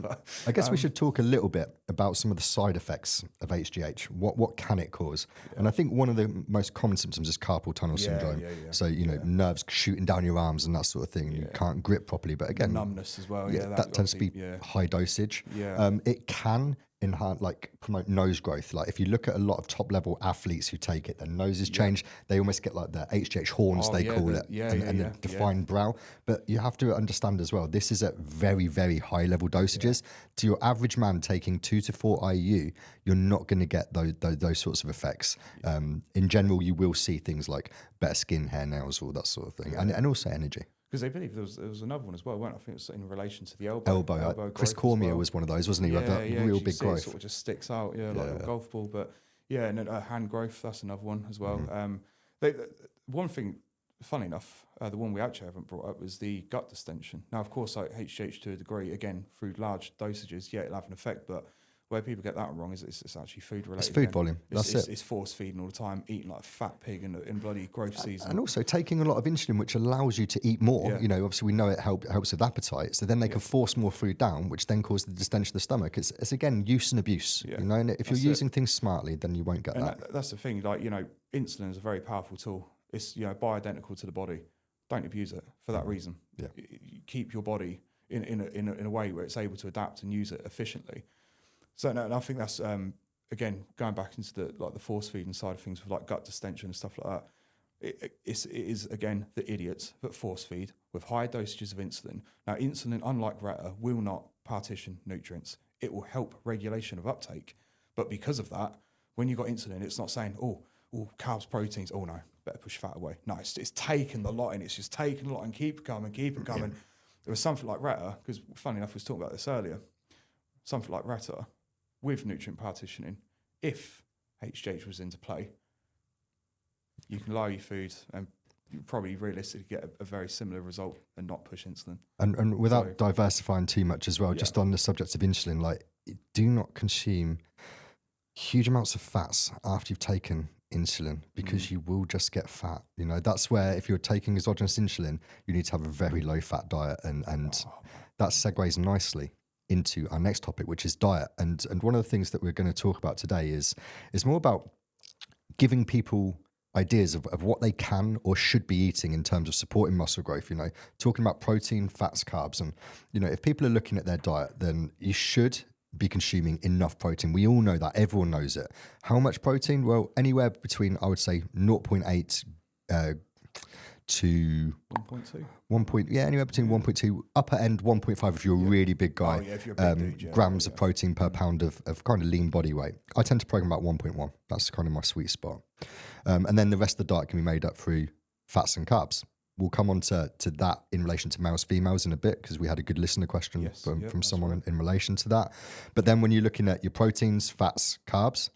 but, I guess we should talk a little bit about some of the side effects of HGH. What can it cause? And I think one of the most common symptoms is carpal tunnel syndrome. So, nerves shooting down your arms and that sort of thing. You can't grip properly. But again, the numbness as well. that tends to be high dosage. It can enhance, promote nose growth. Like if you look at a lot of top level athletes who take it, their noses change. They almost get like the HGH horns, they call it, and the defined brow. But you have to understand as well, this is at very, very high level dosages. To your average man taking 2 to 4 IU, you're not going to get those sorts of effects. In general, you will see things like better skin, hair, nails, all that sort of thing, and also energy. Because they believe there was another one as well, weren't I? I think it was in relation to the elbow. Chris Cormier was one of those, wasn't he? Had that real big growth. It sort of just sticks out, like a golf ball. But and then hand growth, that's another one as well. One thing, funny enough, the one we actually haven't brought up was the gut distension. Now, of course, like HGH to a degree, again, through large dosages, it'll have an effect, but where people get that wrong is it's actually food related. It's food volume. That's it. It's force feeding all the time, eating like a fat pig in bloody growth season. And also taking a lot of insulin, which allows you to eat more. Obviously we know it helps with appetite. So then they can force more food down, which then causes the distension of the stomach. It's again, use and abuse. And if you're using things smartly, then you won't get that. That's the thing. Like, insulin is a very powerful tool. It's, bioidentical to the body. Don't abuse it for that reason. You keep your body in a way where it's able to adapt and use it efficiently. So no, and I think that's again going back into the force feeding side of things with like gut distension and stuff like that. It is again the idiots that force feed with high dosages of insulin. Now, insulin, unlike Reta, will not partition nutrients. It will help regulation of uptake, but because of that, when you got insulin, it's not saying carbs, proteins. Oh no, better push fat away. No, it's taking the lot in. It's just taking a lot and keep it coming. There was something like Reta, because funny enough, we was talking about this earlier. Something like Reta, with nutrient partitioning, if HGH was into play, you can lower your food and you probably realistically get a very similar result and not push insulin. And without diversifying too much as well, just on the subject of insulin, do not consume huge amounts of fats after you've taken insulin, because you will just get fat. That's where if you're taking exogenous insulin, you need to have a very low fat diet, and that segues nicely into our next topic, which is diet. And one of the things that we're going to talk about today is more about giving people ideas of what they can or should be eating in terms of supporting muscle growth, talking about protein, fats, carbs. And, if people are looking at their diet, then you should be consuming enough protein. We all know that. Everyone knows it. How much protein? Well, anywhere between, I would say, 0.8 to 1.2. Anywhere between 1.2, upper end 1.5 if you're a really big guy. If you're a big dude, grams of protein per pound of kind of lean body weight. I tend to program about 1.1. That's kind of my sweet spot. And then the rest of the diet can be made up through fats and carbs. We'll come on to that in relation to males, females in a bit, because we had a good listener question from someone in relation to that. But then when you're looking at your proteins, fats, carbs,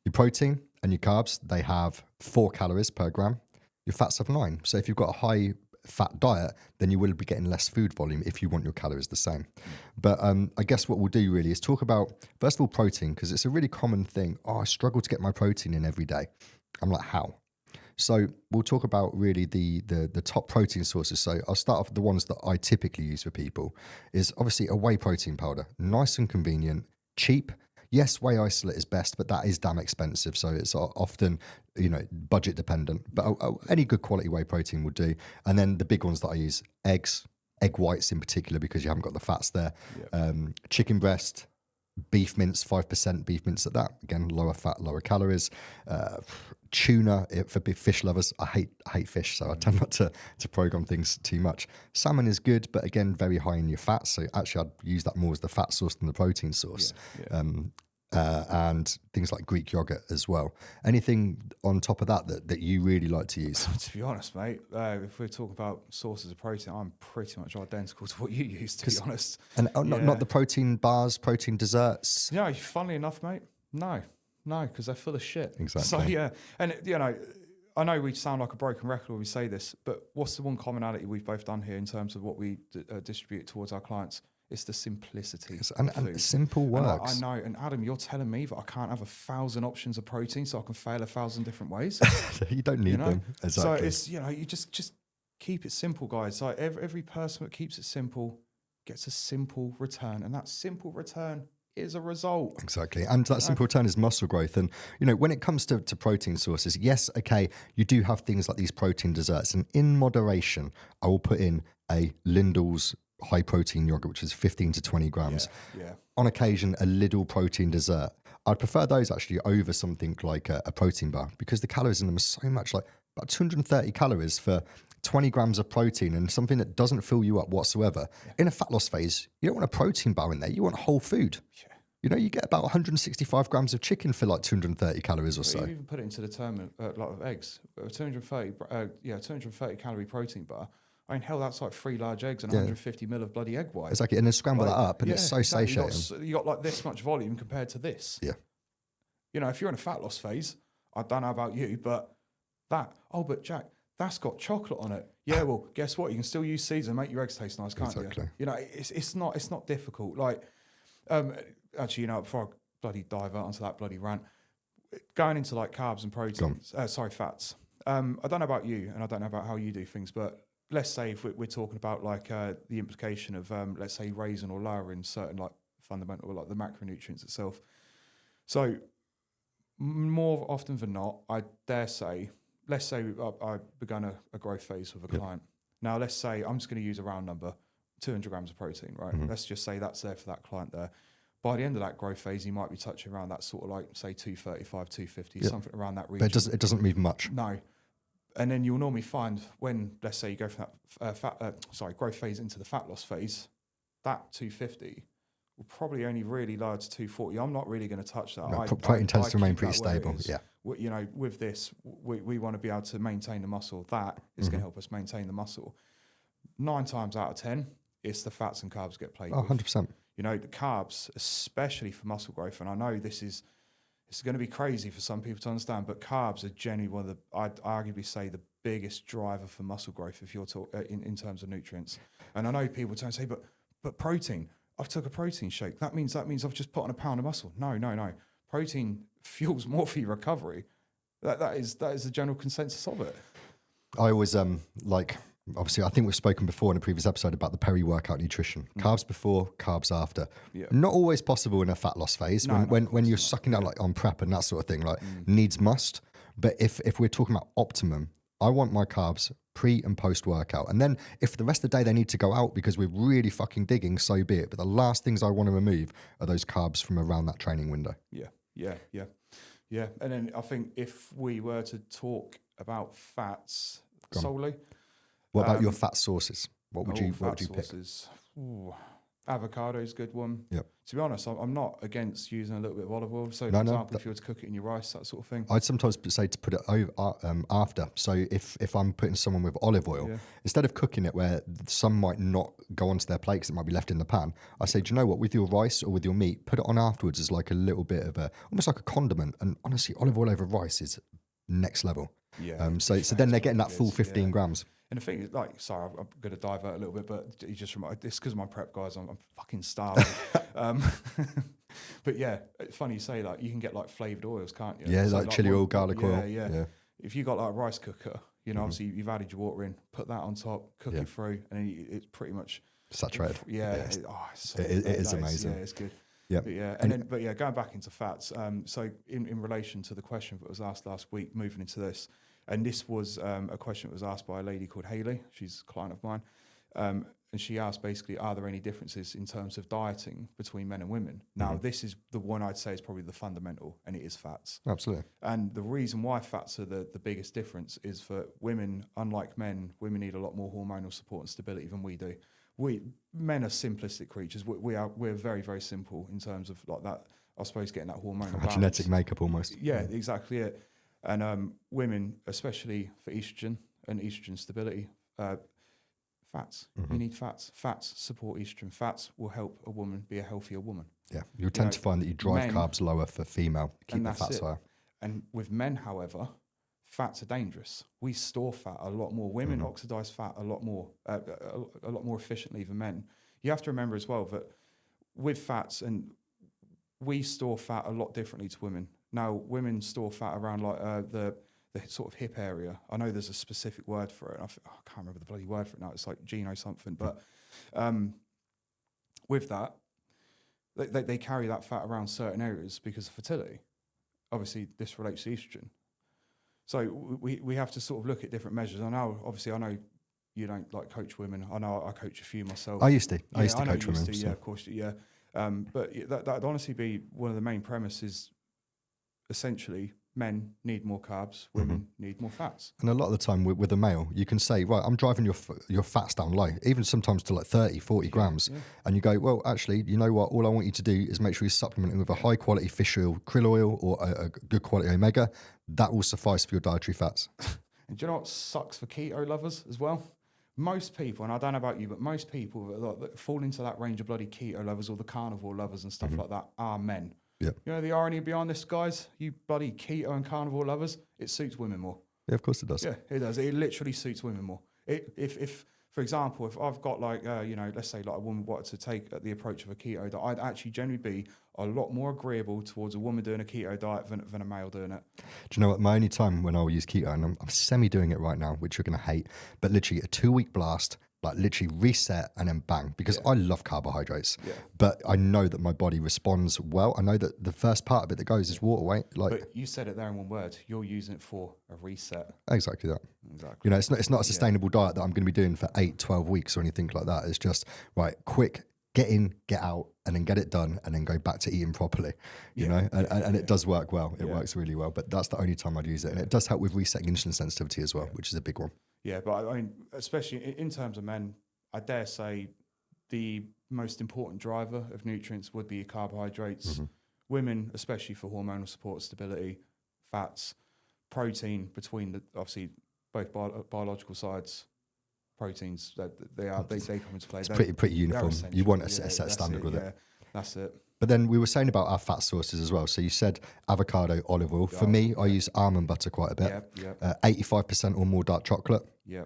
your protein and your carbs, they have 4 calories per gram. Your fats have 9. So if you've got a high fat diet, then you will be getting less food volume if you want your calories the same. But I guess what we'll do really is talk about, first of all, protein, because it's a really common thing. I struggle to get my protein in every day. I'm like, how? So we'll talk about really the top protein sources. So I'll start off with the ones that I typically use for people is obviously a whey protein powder. Nice and convenient, cheap. Yes, whey isolate is best, but that is damn expensive. So it's often, budget dependent. But any good quality whey protein will do. And then the big ones that I use, eggs, egg whites in particular, because you haven't got the fats there. Chicken breast, beef mince, 5% beef mince at that. Again, lower fat, lower calories. Tuna for big fish lovers. I hate fish, so I tend not to program things too much. Salmon is good, but again, very high in your fats. So actually, I'd use that more as the fat source than the protein source. And things like Greek yogurt as well. Anything on top of that you really like to use? To be honest, mate, if we're talking about sources of protein, I'm pretty much identical to what you use, to be honest. And not the protein bars, protein desserts? Yeah, funnily enough, mate, no, because they're full of shit. Exactly. So, and, I know we sound like a broken record when we say this, but what's the one commonality we've both done here in terms of what we distribute towards our clients? It's the simplicity. And simple works. I know. And Adam, you're telling me that I can't have 1,000 options of protein, so I can fail 1,000 different ways. You don't need them. Exactly. So it's, you just keep it simple, guys. Like every person that keeps it simple gets a simple return, and that simple return is a result. Exactly. And that simple return is muscle growth. And, when it comes to protein sources, yes, okay, you do have things like these protein desserts. And in moderation, I will put in a Lindel's high protein yogurt, which is 15 to 20 grams. Yeah. On occasion, a Lidl protein dessert. I'd prefer those actually over something like a protein bar, because the calories in them are so much, like about 230 calories for 20 grams of protein, and something that doesn't fill you up whatsoever. In a fat loss phase, you don't want a protein bar in there. You want whole food. You get about 165 grams of chicken for like 230 calories or so. You even put it into the term of eggs. 230 calorie protein bar. I mean, hell, that's like 3 large eggs and 150 mil of bloody egg white. Exactly, and then scramble that up, and it's so satiating. You got like this much volume compared to this. Yeah. If you're in a fat loss phase, I don't know about you, but but Jack, that's got chocolate on it. Yeah, well, guess what? You can still use seeds and make your eggs taste nice, can't you? It's not difficult. Like, actually, before I bloody divert onto that bloody rant, going into like carbs and proteins, fats. I don't know about you, and I don't know about how you do things, but let's say if we're talking about like the implication of let's say raising or lowering certain like fundamental, like the macronutrients itself. So more often than not, I dare say, let's say I begun a growth phase with a client. Now let's say I'm just going to use a round number, 200 grams of protein, right? Let's just say that's there for that client there. By the end of that growth phase, he might be touching around that sort of like, say, 235, 250, something around that region. But it doesn't move much. No. And then you'll normally find when, let's say, you go from that growth phase into the fat loss phase, that 250 will probably only really lower to 240. I'm not really going to touch that. No, protein tends to remain pretty stable. Yeah. With this, we want to be able to maintain the muscle. That is going to help us maintain the muscle. 9 times out of 10, it's the fats and carbs get played with. 100%. The carbs, especially for muscle growth, and I know this is going to be crazy for some people to understand, but carbs are genuinely one of the, I'd arguably say, the biggest driver for muscle growth if you're in terms of nutrients. And I know people tend to say, but protein, I've took a protein shake. That means I've just put on a pound of muscle. No. Protein fuels more for your recovery. That is the general consensus of it. I always obviously, I think we've spoken before in a previous episode about the peri-workout nutrition. Carbs before, carbs after. Yeah. Not always possible in a fat loss phase. When you're sucking down like on prep and that sort of thing, like needs must. But if we're talking about optimum, I want my carbs pre and post workout. And then if the rest of the day they need to go out because we're really fucking digging, so be it. But the last things I want to remove are those carbs from around that training window. Yeah. And then I think if we were to talk about fats solely. What about your fat sources? What would you pick? Avocado is a good one. Yep. To be honest, I'm not against using a little bit of olive oil. So, for example, if you were to cook it in your rice, that sort of thing. I'd sometimes say to put it over, after. So if I'm putting someone with olive oil, instead of cooking it where some might not go onto their plate because it might be left in the pan, I say, do you know what? With your rice or with your meat, put it on afterwards as like a little bit of almost like a condiment. And honestly, olive oil over rice is next level. Yeah. So then they're getting that full 15 grams. And the thing is, like, sorry, I'm going to divert a little bit, but you just remind this because my prep guys, I'm fucking starving. But yeah, it's funny you say that. You can get like flavored oils, can't you? Yeah, so like chili oil, garlic oil. Yeah. If you got like a rice cooker, obviously you've added your water in, put that on top, cook it through, and then it's pretty much saturated. It is amazing. Yeah, it's good. Yeah. But going back into fats. So in relation to the question that was asked last week, moving into this. And this was a question that was asked by a lady called Hayley. She's a client of mine. And she asked basically, are there any differences in terms of dieting between men and women? Now, this is the one I'd say is probably the fundamental, and it is fats. Absolutely. And the reason why fats are the biggest difference is for women, unlike men, women need a lot more hormonal support and stability than we do. Men are simplistic creatures. We're very, very simple in terms of like that, I suppose, getting that hormonal balance. Genetic makeup almost. Yeah, exactly it. And women, especially for estrogen and estrogen stability, fats. You need fats. Fats support estrogen. Fats will help a woman be a healthier woman. Yeah, you'll tend to find that you drive carbs lower for female, keep the fats higher. And with men, however, fats are dangerous. We store fat a lot more. Women oxidize fat a lot more efficiently than men. You have to remember as well that with fats, and we store fat a lot differently to women. Now, women store fat around like the sort of hip area. I know there's a specific word for it. I can't remember the bloody word for it now. It's like geno something. But with that, they carry that fat around certain areas because of fertility. Obviously, this relates to estrogen. So we have to sort of look at different measures. I know you don't like coach women. I know I coach a few myself. I used to I coach women. Yeah, of course, yeah. But that'd honestly be one of the main premises. Essentially, men need more carbs, women need more fats. And a lot of the time with a male, you can say, right, I'm driving your fats down low, even sometimes to like 30, 40 grams. Yeah. And you go, well, actually, you know what? All I want you to do is make sure you're supplementing with a high quality fish oil, krill oil, or a good quality omega. That will suffice for your dietary fats. And do you know what sucks for keto lovers as well? Most people, and I don't know about you, but most people that fall into that range of bloody keto lovers or the carnivore lovers and stuff like that are men. Yeah. You know the irony behind this, guys? You bloody keto and carnivore lovers, it suits women more. Yeah, of course it does. Yeah, it does. It literally suits women more. If for example, if I've got like, let's say like a woman wanted to take the approach of a keto diet, I'd actually generally be a lot more agreeable towards a woman doing a keto diet than a male doing it. Do you know what? My only time when I will use keto, and I'm semi doing it right now, which you're going to hate, but literally a 2-week blast, like literally reset and then bang, because I love carbohydrates, but I know that my body responds well. I know that the first part of it that goes is water weight. But you said it there in one word. You're using it for a reset. Exactly that. Exactly. You know, it's not a sustainable diet that I'm going to be doing for 8, 12 weeks or anything like that. It's just, right, quick, get in, get out, and then get it done, and then go back to eating properly, you know? And it does work well. It works really well, but that's the only time I'd use it. And it does help with resetting insulin sensitivity as well, which is a big one. Yeah, but I mean, especially in terms of men, I dare say the most important driver of nutrients would be carbohydrates. Women, especially for hormonal support, stability, fats, protein between obviously both biological sides. Proteins they come into play. It's pretty uniform. You want a set standard with it. That's it. But then we were saying about our fat sources as well. So you said avocado, olive oil. For me, I use almond butter quite a bit. 85% or more dark chocolate. Yeah.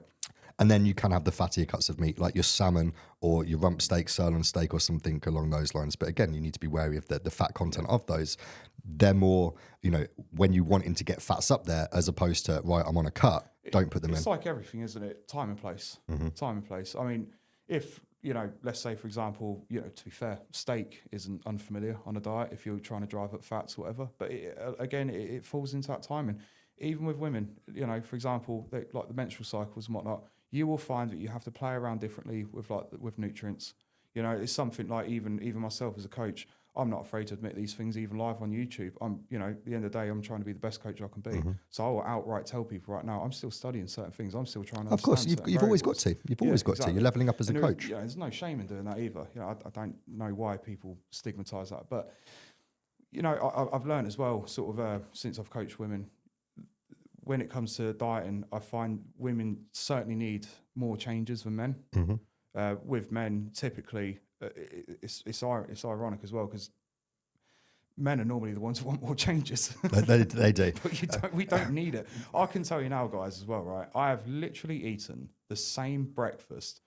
And then you can have the fattier cuts of meat, like your salmon or your rump steak, sirloin steak, or something along those lines. But again, you need to be wary of the fat content of those. They're more, you know, when you wanting to get fats up there, as opposed to, right, I'm on a cut, don't put them in. It's like everything, isn't it? Time and place. Time and place. I mean, if, you know, let's say, for example, you know, to be fair, steak isn't unfamiliar on a diet if you're trying to drive up fats or whatever. But it falls into that timing. Even with women, you know, for example, like the menstrual cycles and whatnot, you will find that you have to play around differently with nutrients. You know, it's something like even myself as a coach, I'm not afraid to admit these things, even live on YouTube. You know, at the end of the day, I'm trying to be the best coach I can be. So I will outright tell people right now, I'm still studying certain things. I'm still trying to Of course, you've always got to. You've always got to. You're leveling up as a coach. Yeah, there's no shame in doing that either. You know, I don't know why people stigmatise that. But, you know, I've learned as well, sort of, since I've coached women, when it comes to dieting, I find women certainly need more changes than men. With men, typically, it's ironic as well, because men are normally the ones who want more changes. They do. But we don't need it. I can tell you now, guys, as well, right? I have literally eaten the same breakfast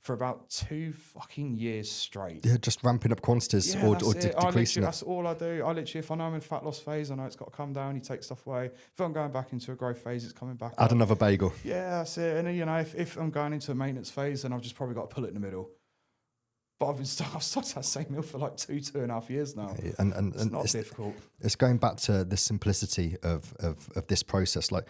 for about 2 fucking years straight. Yeah, just ramping up quantities or decreasing it. That's all I do. I literally, if I know I'm in fat loss phase, I know it's got to come down, you take stuff away. If I'm going back into a growth phase, it's coming back Add up. another bagel. Yeah, that's it. And, you know, if I'm going into a maintenance phase, then I've just probably got to pull it in the middle. But I've stuck to that same meal for like 2.5 years now. And it's not difficult. It's going back to the simplicity of this process. Like,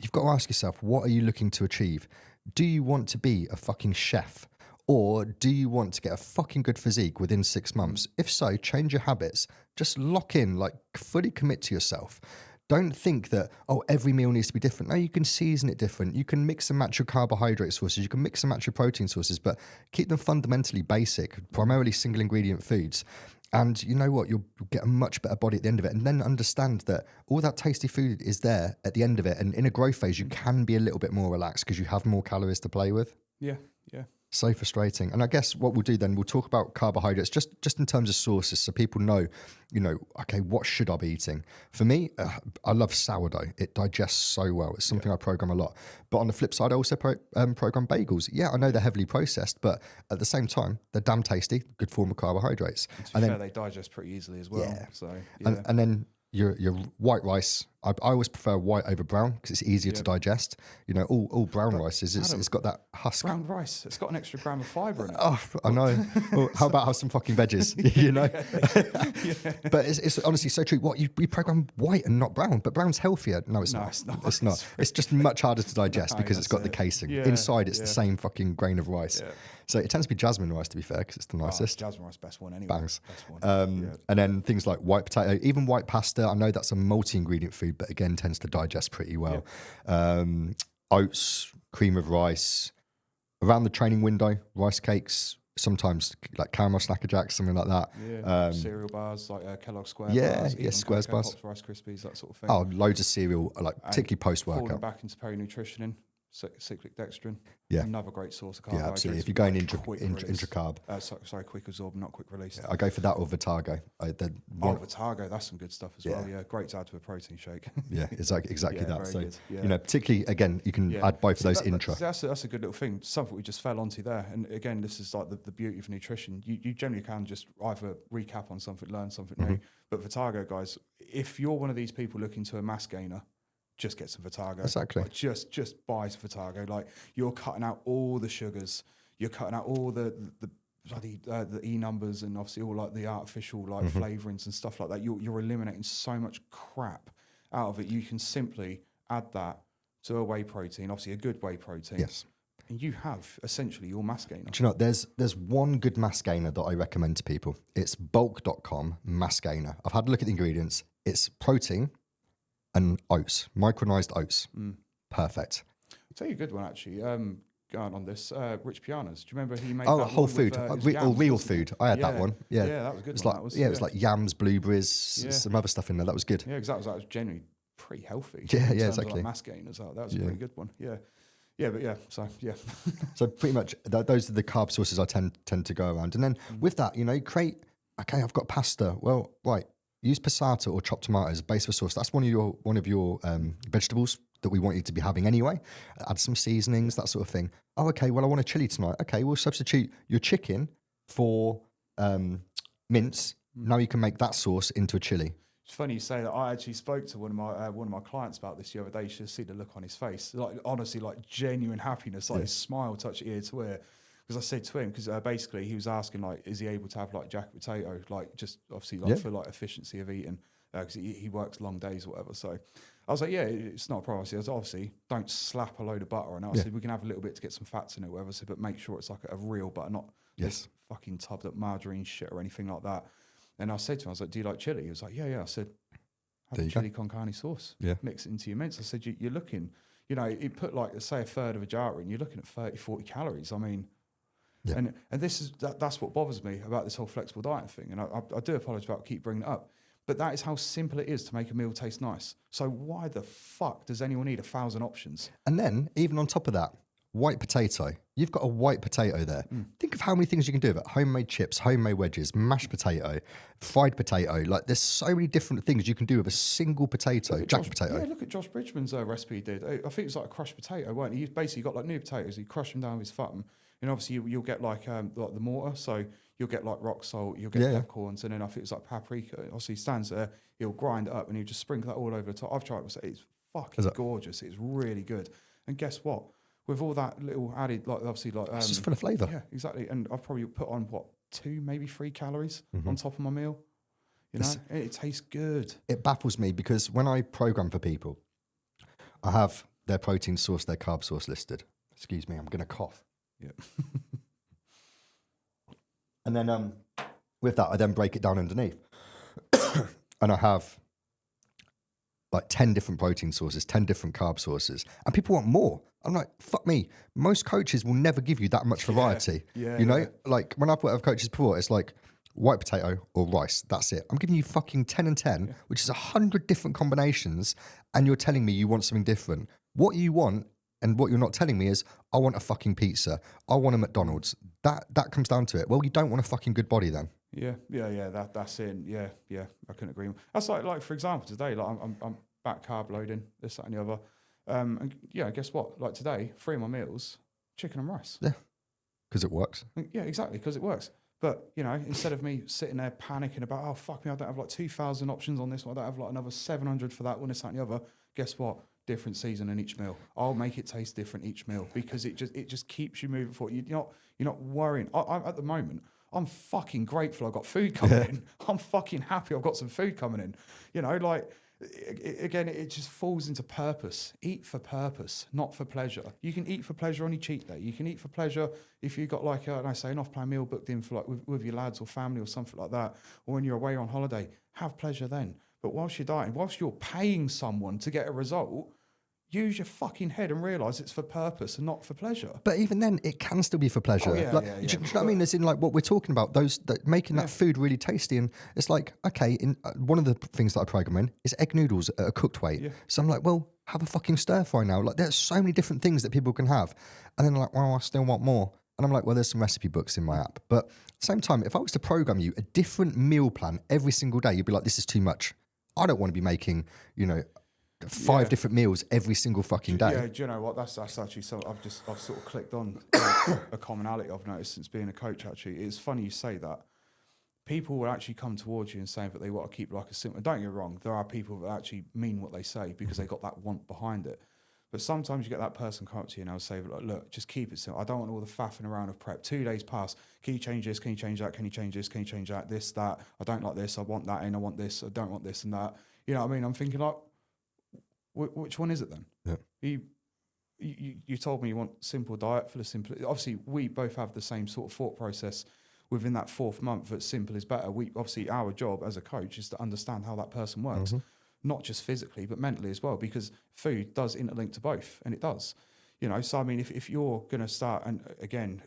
you've got to ask yourself, what are you looking to achieve? Do you want to be a fucking chef? Or do you want to get a fucking good physique within 6 months? If so, change your habits. Just lock in, like fully commit to yourself. Don't think that, every meal needs to be different. No, you can season it different. You can mix and match your carbohydrate sources. You can mix and match your protein sources, but keep them fundamentally basic, primarily single ingredient foods. And you know what? You'll get a much better body at the end of it. And then understand that all that tasty food is there at the end of it. And in a growth phase, you can be a little bit more relaxed because you have more calories to play with. Yeah. So frustrating. And I guess what we'll do then, we'll talk about carbohydrates just in terms of sources, so people know, you know, okay, what should I be eating? For me, I love sourdough. It digests so well. It's something I program a lot. But on the flip side, I also program bagels. Yeah, I know they're heavily processed, but at the same time, they're damn tasty, good form of carbohydrates. And to be fair, they digest pretty easily as well. Yeah. So, yeah. And then your white rice, I always prefer white over brown because it's easier to digest. You know, all brown rice it's got that husk. Brown rice, it's got an extra gram of fibre in it. Oh, I know. Well, how about have some fucking veggies? You know. But it's honestly so true. What we program white and not brown, but brown's healthier. No, it's not. It's not. It's just much harder to digest because it's got the casing. Inside, it's the same fucking grain of rice. So it tends to be jasmine rice, to be fair, because it's the nicest. Jasmine rice, best one anyway. Bangs. Best one. And then things like white potato, even white pasta. I know that's a multi-ingredient food, but again, tends to digest pretty well. Oats, cream of rice. Around the training window, rice cakes, sometimes like caramel Snacker Jacks, something like that. Cereal bars, like Kellogg's Square bars. Squares Cocoa bars. Pops, Rice Krispies, that sort of thing. Oh, loads of cereal, like particularly post-workout. Falling back into peri-nutritioning, cyclic dextrin. Yeah. Another great source of carbohydrates. Yeah, absolutely. If you're going intra-carb. Sorry, quick absorb, not quick release. I go for that or Vitago. Vitago, that's some good stuff as well. Yeah, great to add to a protein shake. Yeah, exactly that. So, good. you know, particularly, again, you can add both of those intra. That's a good little thing, something we just fell onto there. And again, this is like the beauty of nutrition. You generally can just either recap on something, learn something new. But Vitago, guys, if you're one of these people looking to a mass gainer, just get some Vitago. Exactly. Like just buy some Vitago. Like, you're cutting out all the sugars. You're cutting out all the bloody the E numbers and obviously all like the artificial like flavorings and stuff like that. You're eliminating so much crap out of it. You can simply add that to a whey protein, obviously a good whey protein. Yes. And you have essentially your mass gainer. Do you know, there's one good mass gainer that I recommend to people. It's bulk.com mass gainer. I've had a look at the ingredients. It's protein and oats, micronized oats. Perfect. I'll tell you a good one, actually. Going on this, Rich Piana's. Do you remember he made that whole food, real food? I had that one. Yeah, that was a good. It was like yams, blueberries, some other stuff in there. That was good. Yeah, exactly. That was genuinely pretty healthy. Yeah, exactly. Like mass gainers, that was a pretty good one. So pretty much those are the carb sources I tend to go around, and then with that, you know, I've got pasta. Well, right. Use passata or chopped tomatoes, base for sauce. That's one of your vegetables that we want you to be having anyway. Add some seasonings, that sort of thing. Oh, okay. Well, I want a chili tonight. Okay, we'll substitute your chicken for mince. Now you can make that sauce into a chili. It's funny you say that. I actually spoke to one of my clients about this the other day. You should see the look on his face, like honestly, like genuine happiness, like his smile touched ear to ear. Because I said to him, because basically he was asking, like, is he able to have like jacket potato, like just obviously like for like efficiency of eating, because he works long days or whatever. So I was like, yeah, it's not a problem. I said, obviously, don't slap a load of butter on it. I said, we can have a little bit to get some fats in it, whatever. I said, but make sure it's like a real butter, not this fucking tubbed up margarine shit or anything like that. And I said to him, I was like, do you like chili? He was like, yeah. I said, have a chili con carne sauce. Yeah. Mix it into your mince. I said, you're looking, you know, you put like, say, a third of a jar in, you're looking at 30, 40 calories. I mean, and this is that's what bothers me about this whole flexible diet thing. And I do apologize about keep bringing it up. But that is how simple it is to make a meal taste nice. So why the fuck does anyone need 1,000 options? And then, even on top of that, white potato. You've got a white potato there. Think of how many things you can do with it. Homemade chips, homemade wedges, mashed potato, fried potato. Like, there's so many different things you can do with a single potato, jacket potato. Yeah, look at Josh Bridgman's recipe he did. I think it's like a crushed potato, weren't he? He basically got like new potatoes. He crushed them down with his thumb. And obviously you'll get like the mortar. So you'll get like rock salt, you'll get peppercorns, and then I think it's like paprika. Obviously he stands there, he'll grind it up and he'll just sprinkle that all over the top. I've tried it. It's fucking gorgeous. It's really good. And guess what? With all that little added, like obviously like it's just full of flavour. Yeah, exactly. And I've probably put on 2, maybe 3 calories on top of my meal. You know, it tastes good. It baffles me because when I program for people, I have their protein source, their carb source listed. Excuse me, I'm going to cough. Yeah. And then with that, I then break it down underneath. And I have like 10 different protein sources, 10 different carb sources. And people want more. I'm like, fuck me. Most coaches will never give you that much variety. You know, like when I've worked with coaches before, it's like white potato or rice. That's it. I'm giving you fucking 10 and 10, which is 100 different combinations. And you're telling me you want something different. What you want and what you're not telling me is, I want a fucking pizza. I want a McDonald's. That comes down to it. Well, you don't want a fucking good body then. Yeah. That's it. Yeah. I couldn't agree more. That's like for example, today, like I'm back carb loading, this, that, and the other. And yeah, guess what? Like today, 3 of my meals, chicken and rice. Yeah, because it works. Yeah, exactly, because it works. But, you know, instead of me sitting there panicking about, oh, fuck me, I don't have like 2,000 options on this one, I don't have like another 700 for that one, this, that, and the other. Guess what? Different seasoning each meal. I'll make it taste different each meal because it just keeps you moving forward. You're not worrying. I'm at the moment, I'm fucking grateful I've got food coming in. I'm fucking happy I've got some food coming in. You know, like, again, it just falls into purpose. Eat for purpose, not for pleasure. You can eat for pleasure on your cheat day. You can eat for pleasure if you've got like an off-plan meal booked in for like with your lads or family or something like that, or when you're away on holiday. Have pleasure then. But whilst you're dieting, whilst you're paying someone to get a result, use your fucking head and realise it's for purpose and not for pleasure. But even then, it can still be for pleasure. Oh, yeah, like, yeah, do you know yeah. what I mean? As in, like, what we're talking about, making that food really tasty. And it's like, okay, one of the things that I program in is egg noodles at a cooked weight. Yeah. So I'm like, well, have a fucking stir fry now. Like, there's so many different things that people can have. And then they're like, well, I still want more. And I'm like, well, there's some recipe books in my app. But at the same time, if I was to program you a different meal plan every single day, you'd be like, this is too much. I don't want to be making, you know, 5 different meals every single fucking day. Yeah, do you know what? That's actually something I've sort of clicked on a commonality I've noticed since being a coach. Actually, it's funny you say that. People will actually come towards you and say that they want to keep like a simple. Don't get me wrong. There are people that actually mean what they say because they got that want behind it. But sometimes you get that person come up to you and they'll say, like, look, just keep it simple. I don't want all the faffing around of prep. 2 days pass. Can you change this? Can you change that? Can you change this? Can you change that? This, that. I don't like this. I want that in. I want this. I don't want this and that. You know what I mean? I'm thinking like, which one is it then? Yeah. You told me you want simple diet for the simple. Obviously, we both have the same sort of thought process within that 4th month that simple is better. Obviously, our job as a coach is to understand how that person works, not just physically, but mentally as well, because food does interlink to both, and it does. You know, so I mean, if you're going to start, and again,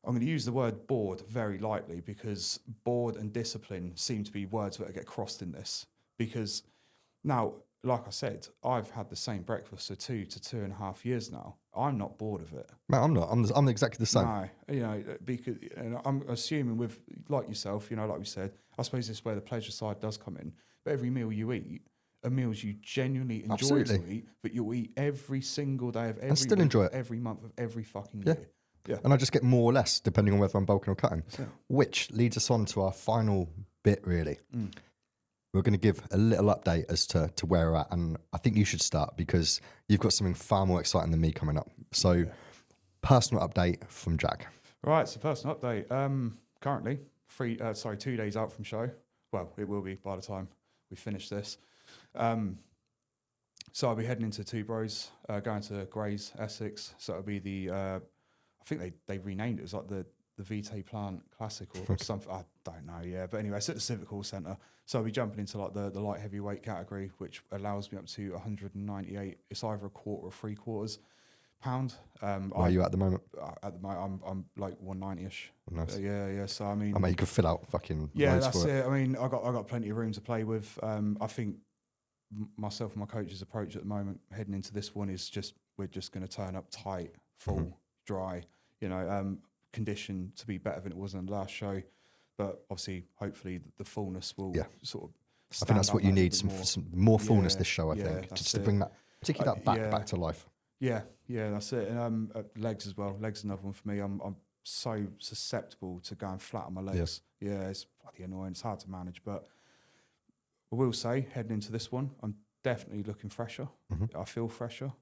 I'm going to use the word bored very lightly because bored and discipline seem to be words that get crossed in this. Because now, like I said, I've had the same breakfast for 2 to 2.5 years now. I'm not bored of it. Man, I'm not. I'm exactly the same. No, you know, because I'm assuming with, like yourself, you know, like we said, I suppose this is where the pleasure side does come in. But every meal you eat are meals you genuinely enjoy to eat, but you'll eat every single day of every and still week, enjoy it. every month of every fucking year. Yeah. And I just get more or less depending on whether I'm bulking or cutting, which leads us on to our final bit, really. We're going to give a little update as to where we're at. And I think you should start because you've got something far more exciting than me coming up. So personal update from Jack. Right, so personal update. Currently, 2 days out from show. Well, it will be by the time we finish this. So I'll be heading into Two Bros, going to Grays, Essex. So it'll be the, I think they renamed it. It was like the Vitae Plant Classic or something. I don't know, yeah. But anyway, it's at the Civic Hall Centre. So I'll be jumping into like the light heavyweight category, which allows me up to 198. It's either a quarter or 3/4 pound. Where are you at the moment? At the moment, I'm like 190ish. Nice. Yeah. So I mean, you could fill out fucking. Yeah, that's it. I mean, I got plenty of room to play with. I think myself and my coach's approach at the moment, heading into this one, is we're just going to turn up tight, full, dry. You know, condition to be better than it was in the last show. But obviously, hopefully, the fullness will sort of. I think that's what you need. Some more fullness this show. I think just to bring that, particularly that back to life. Yeah, that's it. And legs as well. Legs is another one for me. I'm so susceptible to going flat on my legs. Yeah, it's bloody annoying. It's hard to manage, but I will say, heading into this one, I'm definitely looking fresher. I feel fresher.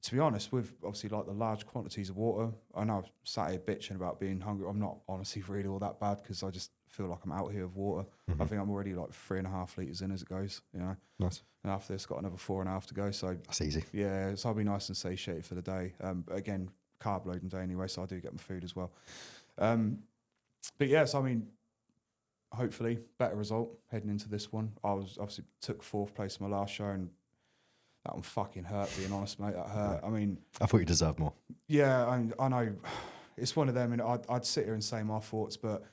To be honest, with obviously like the large quantities of water, I know I've sat here bitching about being hungry. I'm not honestly really all that bad because I just feel like I'm out here with water. I think I'm already like 3.5 litres in as it goes, you know. Nice. And after this, got another 4.5 to go. So that's easy. Yeah, so I'll be nice and satiated for the day. But again, carb loading day anyway, so I do get my food as well. But yeah, so I mean, hopefully better result heading into this one. I was obviously took 4th place in my last show, and that one fucking hurt, being honest, mate. That hurt. I mean, I thought you deserved more. Yeah, I know. It's one of them, and I'd sit here and say my thoughts, but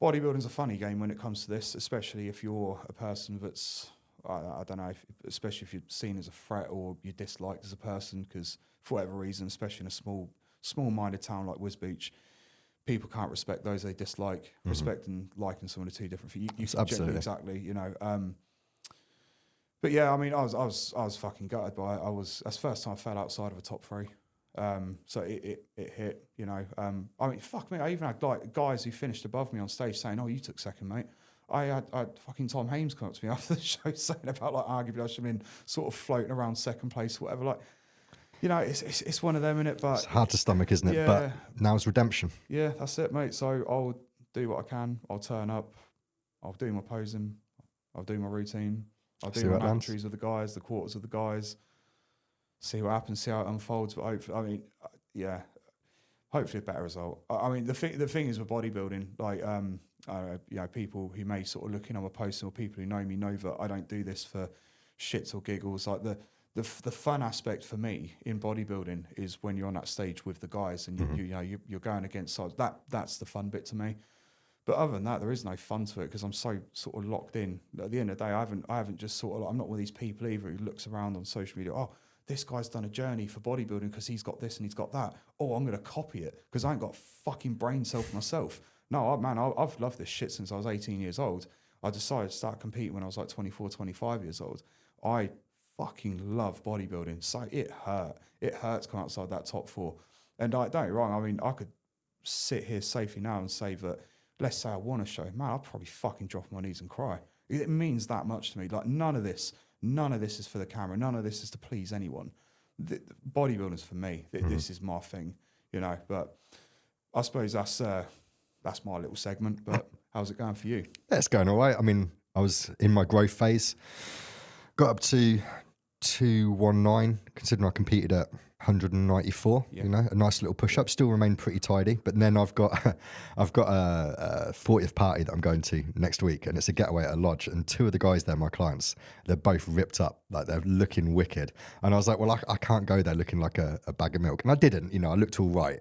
bodybuilding's a funny game when it comes to this, especially if you're a person that's, I don't know, especially if you're seen as a threat or you're disliked as a person, because for whatever reason, especially in a small-minded town like Wisbech, people can't respect those they dislike. Respect and liking someone are two different things. You Absolutely. Exactly, you know. But yeah, I mean, I was fucking gutted by it. That's the first time I fell outside of a top 3. So it hit, you know. I mean, fuck me, I even had like guys who finished above me on stage saying, "Oh, you took second, mate." I had fucking Tom Hames come up to me after the show saying about like arguably I should have been sort of floating around second place, or whatever. Like, you know, it's one of them, innit? But It's hard to stomach, isn't it? yeah, But now's redemption. yeah, that's it, mate. So I'll do what I can. I'll turn up. I'll do my posing. I'll do my routine. I'll do See my what lands. mandatories with the guys, the quarters with the guys. See what happens. See how it unfolds. But hopefully, I mean, yeah, hopefully a better result. I mean, the thing is with bodybuilding, like, you know, people who may sort of look in on my posts or people who know me know that I don't do this for shits or giggles. Like the fun aspect for me in bodybuilding is when you're on that stage with the guys and you know you're going against sides. That's the fun bit to me. But other than that, there is no fun to it because I'm so sort of locked in. At the end of the day, I haven't just sort of like, I'm not one of these people either who looks around on social media. Oh, this guy's done a journey for bodybuilding because he's got this and he's got that. Oh, I'm going to copy it because I ain't got fucking brain cell for myself. No, I've loved this shit since I was 18 years old. I decided to start competing when I was like 24, 25 years old. I fucking love bodybuilding. So it hurt. It hurts coming outside that top four. And don't get me wrong, I mean, I could sit here safely now and say that, let's say I won a show, man, I'll probably fucking drop on my knees and cry. It means that much to me. Like none of this is for the camera. None of this is to please anyone. Bodybuilding's for me. This is my thing, you know. But I suppose that's my little segment. But how's it going for you? Yeah, it's going all right. I mean, I was in my growth phase. Got up to 219, considering I competed at 194. Yeah. You know, a nice little push up. Still remained pretty tidy. But then I've got a 40th party that I'm going to next week, and it's a getaway at a lodge. And two of the guys there, my clients, they're both ripped up, like they're looking wicked. And I was like, well, I can't go there looking like a bag of milk. And I didn't. You know, I looked all right.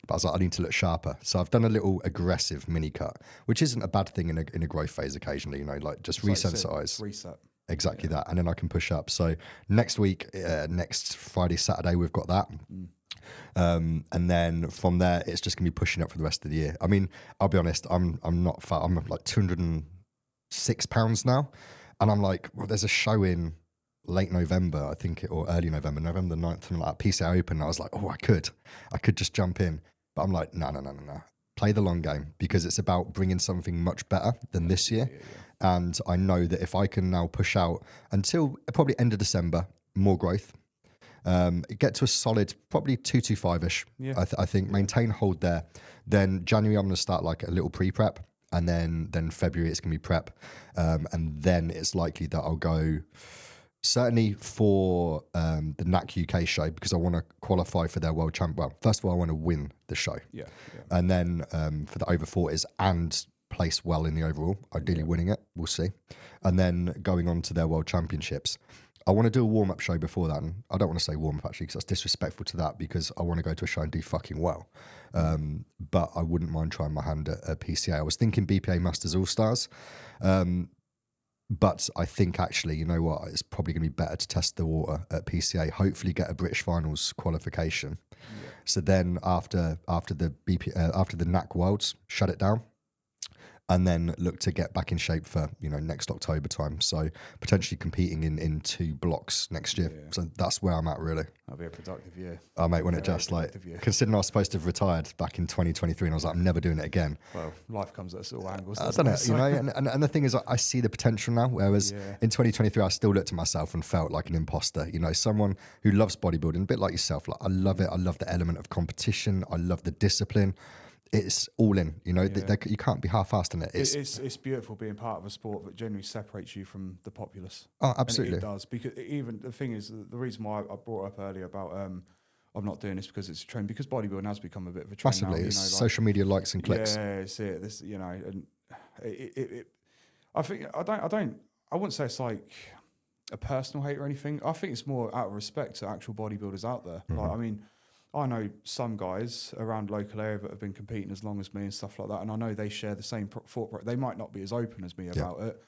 But I was like, I need to look sharper. So I've done a little aggressive mini cut, which isn't a bad thing in a growth phase occasionally, you know, like just resensitize. Reset. Exactly that. And then I can push up. So next week, next Friday, Saturday, we've got that. And then from there, it's just going to be pushing up for the rest of the year. I mean, I'll be honest, I'm not fat. I'm like 206 pounds now. And I'm like, well, there's a show in late November, I think, or early November, November the 9th, something like that, PCA Open. And I was like, oh, I could just jump in. But I'm like, no. Play the long game because it's about bringing something much better than this year. Yeah. And I know that if I can now push out until probably end of December, more growth, get to a solid, probably 225-ish, I think, maintain hold there. Then January, I'm going to start like a little pre-prep. And then February, it's going to be prep. And then it's likely that I'll go certainly for the NAC UK show because I want to qualify for their world champ. Well, first of all, I want to win the show. Yeah. And then for the over 40s and place well in the overall, ideally winning it. We'll see. And then going on to their world championships. I want to do a warm-up show before that. And I don't want to say warm-up actually because that's disrespectful to that because I want to go to a show and do fucking well. But I wouldn't mind trying my hand at PCA. I was thinking BPA Masters All-Stars. But I think actually, you know what, it's probably going to be better to test the water at PCA, hopefully get a British Finals qualification. Yeah. So then after the NAC Worlds, shut it down. And then look to get back in shape for, you know, next October time. So potentially competing in 2 blocks next year. Yeah. So that's where I'm at, really. That'll be a productive year. Oh, mate, when it just like, considering I was supposed to have retired back in 2023 and I was like, I'm never doing it again. Well, life comes at sort of angles. I don't know, you know, and the thing is, I see the potential now, whereas in 2023, I still looked at myself and felt like an imposter, you know, someone who loves bodybuilding, a bit like yourself. Like, I love it. I love the element of competition. I love the discipline. It's all in, you know, you can't be half-assed in it. It's beautiful being part of a sport that generally separates you from the populace. Oh, absolutely. And it does, because even the thing is, the reason why I brought up earlier about I'm not doing this because it's a trend, because bodybuilding has become a bit of a trend. Massively, now, it's like, social media likes and clicks. Yeah, it's it. This, you know, and I think I wouldn't say it's like a personal hate or anything. I think it's more out of respect to actual bodybuilders out there. Mm-hmm. Like, I mean, I know some guys around local area that have been competing as long as me and stuff like that, and I know they share the same thought. They might not be as open as me about it,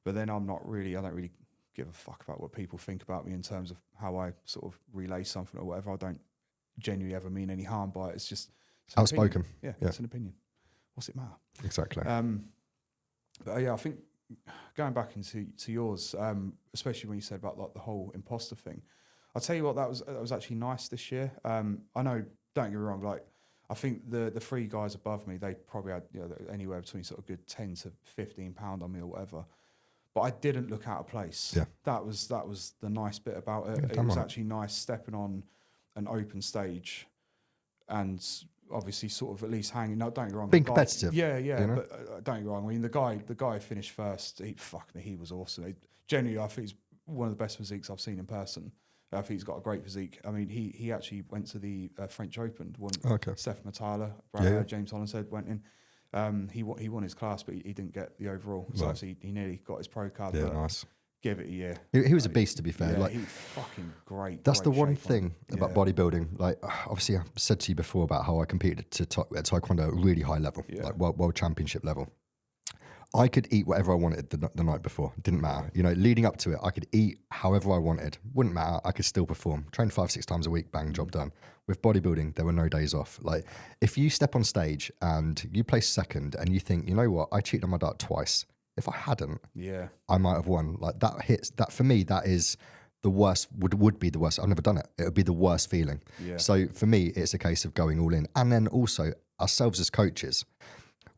but then I don't really give a fuck about what people think about me in terms of how I sort of relay something or whatever. I don't genuinely ever mean any harm by it. It's just outspoken. Yeah, it's an opinion. What's it matter? Exactly. But yeah, I think going back into yours, especially when you said about like the whole imposter thing, I'll tell you what, that was actually nice this year. I know, don't get me wrong, like I think the three guys above me, they probably had anywhere between sort of good 10 to 15 pound on me or whatever. But I didn't look out of place. Yeah. That was the nice bit about it. Yeah, it was actually nice stepping on an open stage and obviously sort of at least hanging. No, don't get me wrong. Being competitive. Yeah. You know? But don't get me wrong. I mean, the guy who finished first, he was awesome. Genuinely, I think he's one of the best physiques I've seen in person. I think he's got a great physique. I mean, he actually went to the French Open. Won. Steph Matala, James Holland said went in. He won his class, but he didn't get the overall. So obviously he nearly got his pro card. Yeah, nice. Give it a year. He was a beast, to be fair. Yeah, like, he's fucking great. That's great the one shape thing about bodybuilding. Like, obviously, I said to you before about how I competed at Taekwondo at a really high level, like world championship level. I could eat whatever I wanted the night before. It didn't matter. You know, leading up to it, I could eat however I wanted. Wouldn't matter. I could still perform. Train 5-6 times a week, bang, job done. With bodybuilding, there were no days off. Like, if you step on stage and you place second and you think, you know what, I cheated on my diet twice. If I hadn't, I might have won. Like, that hits, that for me, that is the worst, would be the worst. I've never done it. It would be the worst feeling. Yeah. So for me, it's a case of going all in. And then also, ourselves as coaches,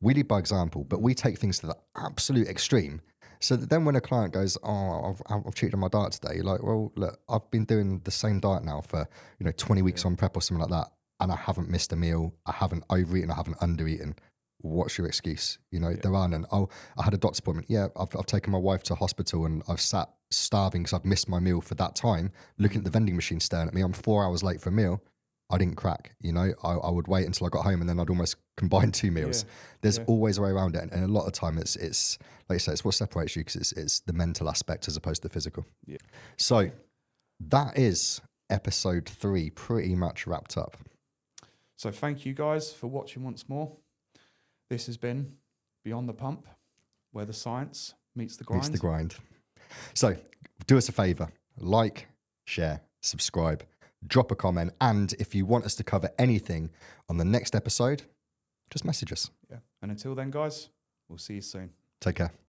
we lead by example, but we take things to the absolute extreme. So that then when a client goes, oh, I've cheated on my diet today, you're like, well, look, I've been doing the same diet now for 20 weeks on prep or something like that, and I haven't missed a meal, I haven't overeaten, I haven't undereaten. What's your excuse? There are none. Oh, I had a doctor's appointment. Yeah, I've taken my wife to hospital and I've sat starving because I've missed my meal for that time, looking at the vending machine staring at me. I'm 4 hours late for a meal. I didn't crack, I would wait until I got home and then I'd almost combine 2 meals. There's always a way around it. And a lot of time it's like you say, it's what separates you because it's the mental aspect as opposed to the physical. Yeah. So that is episode 3 pretty much wrapped up. So thank you guys for watching once more. This has been Beyond the Pump, where the science meets the grind. Meets the grind. So do us a favor, like, share, subscribe, drop a comment, and if you want us to cover anything on the next episode, just message us. Yeah. And until then, guys, we'll see you soon. Take care.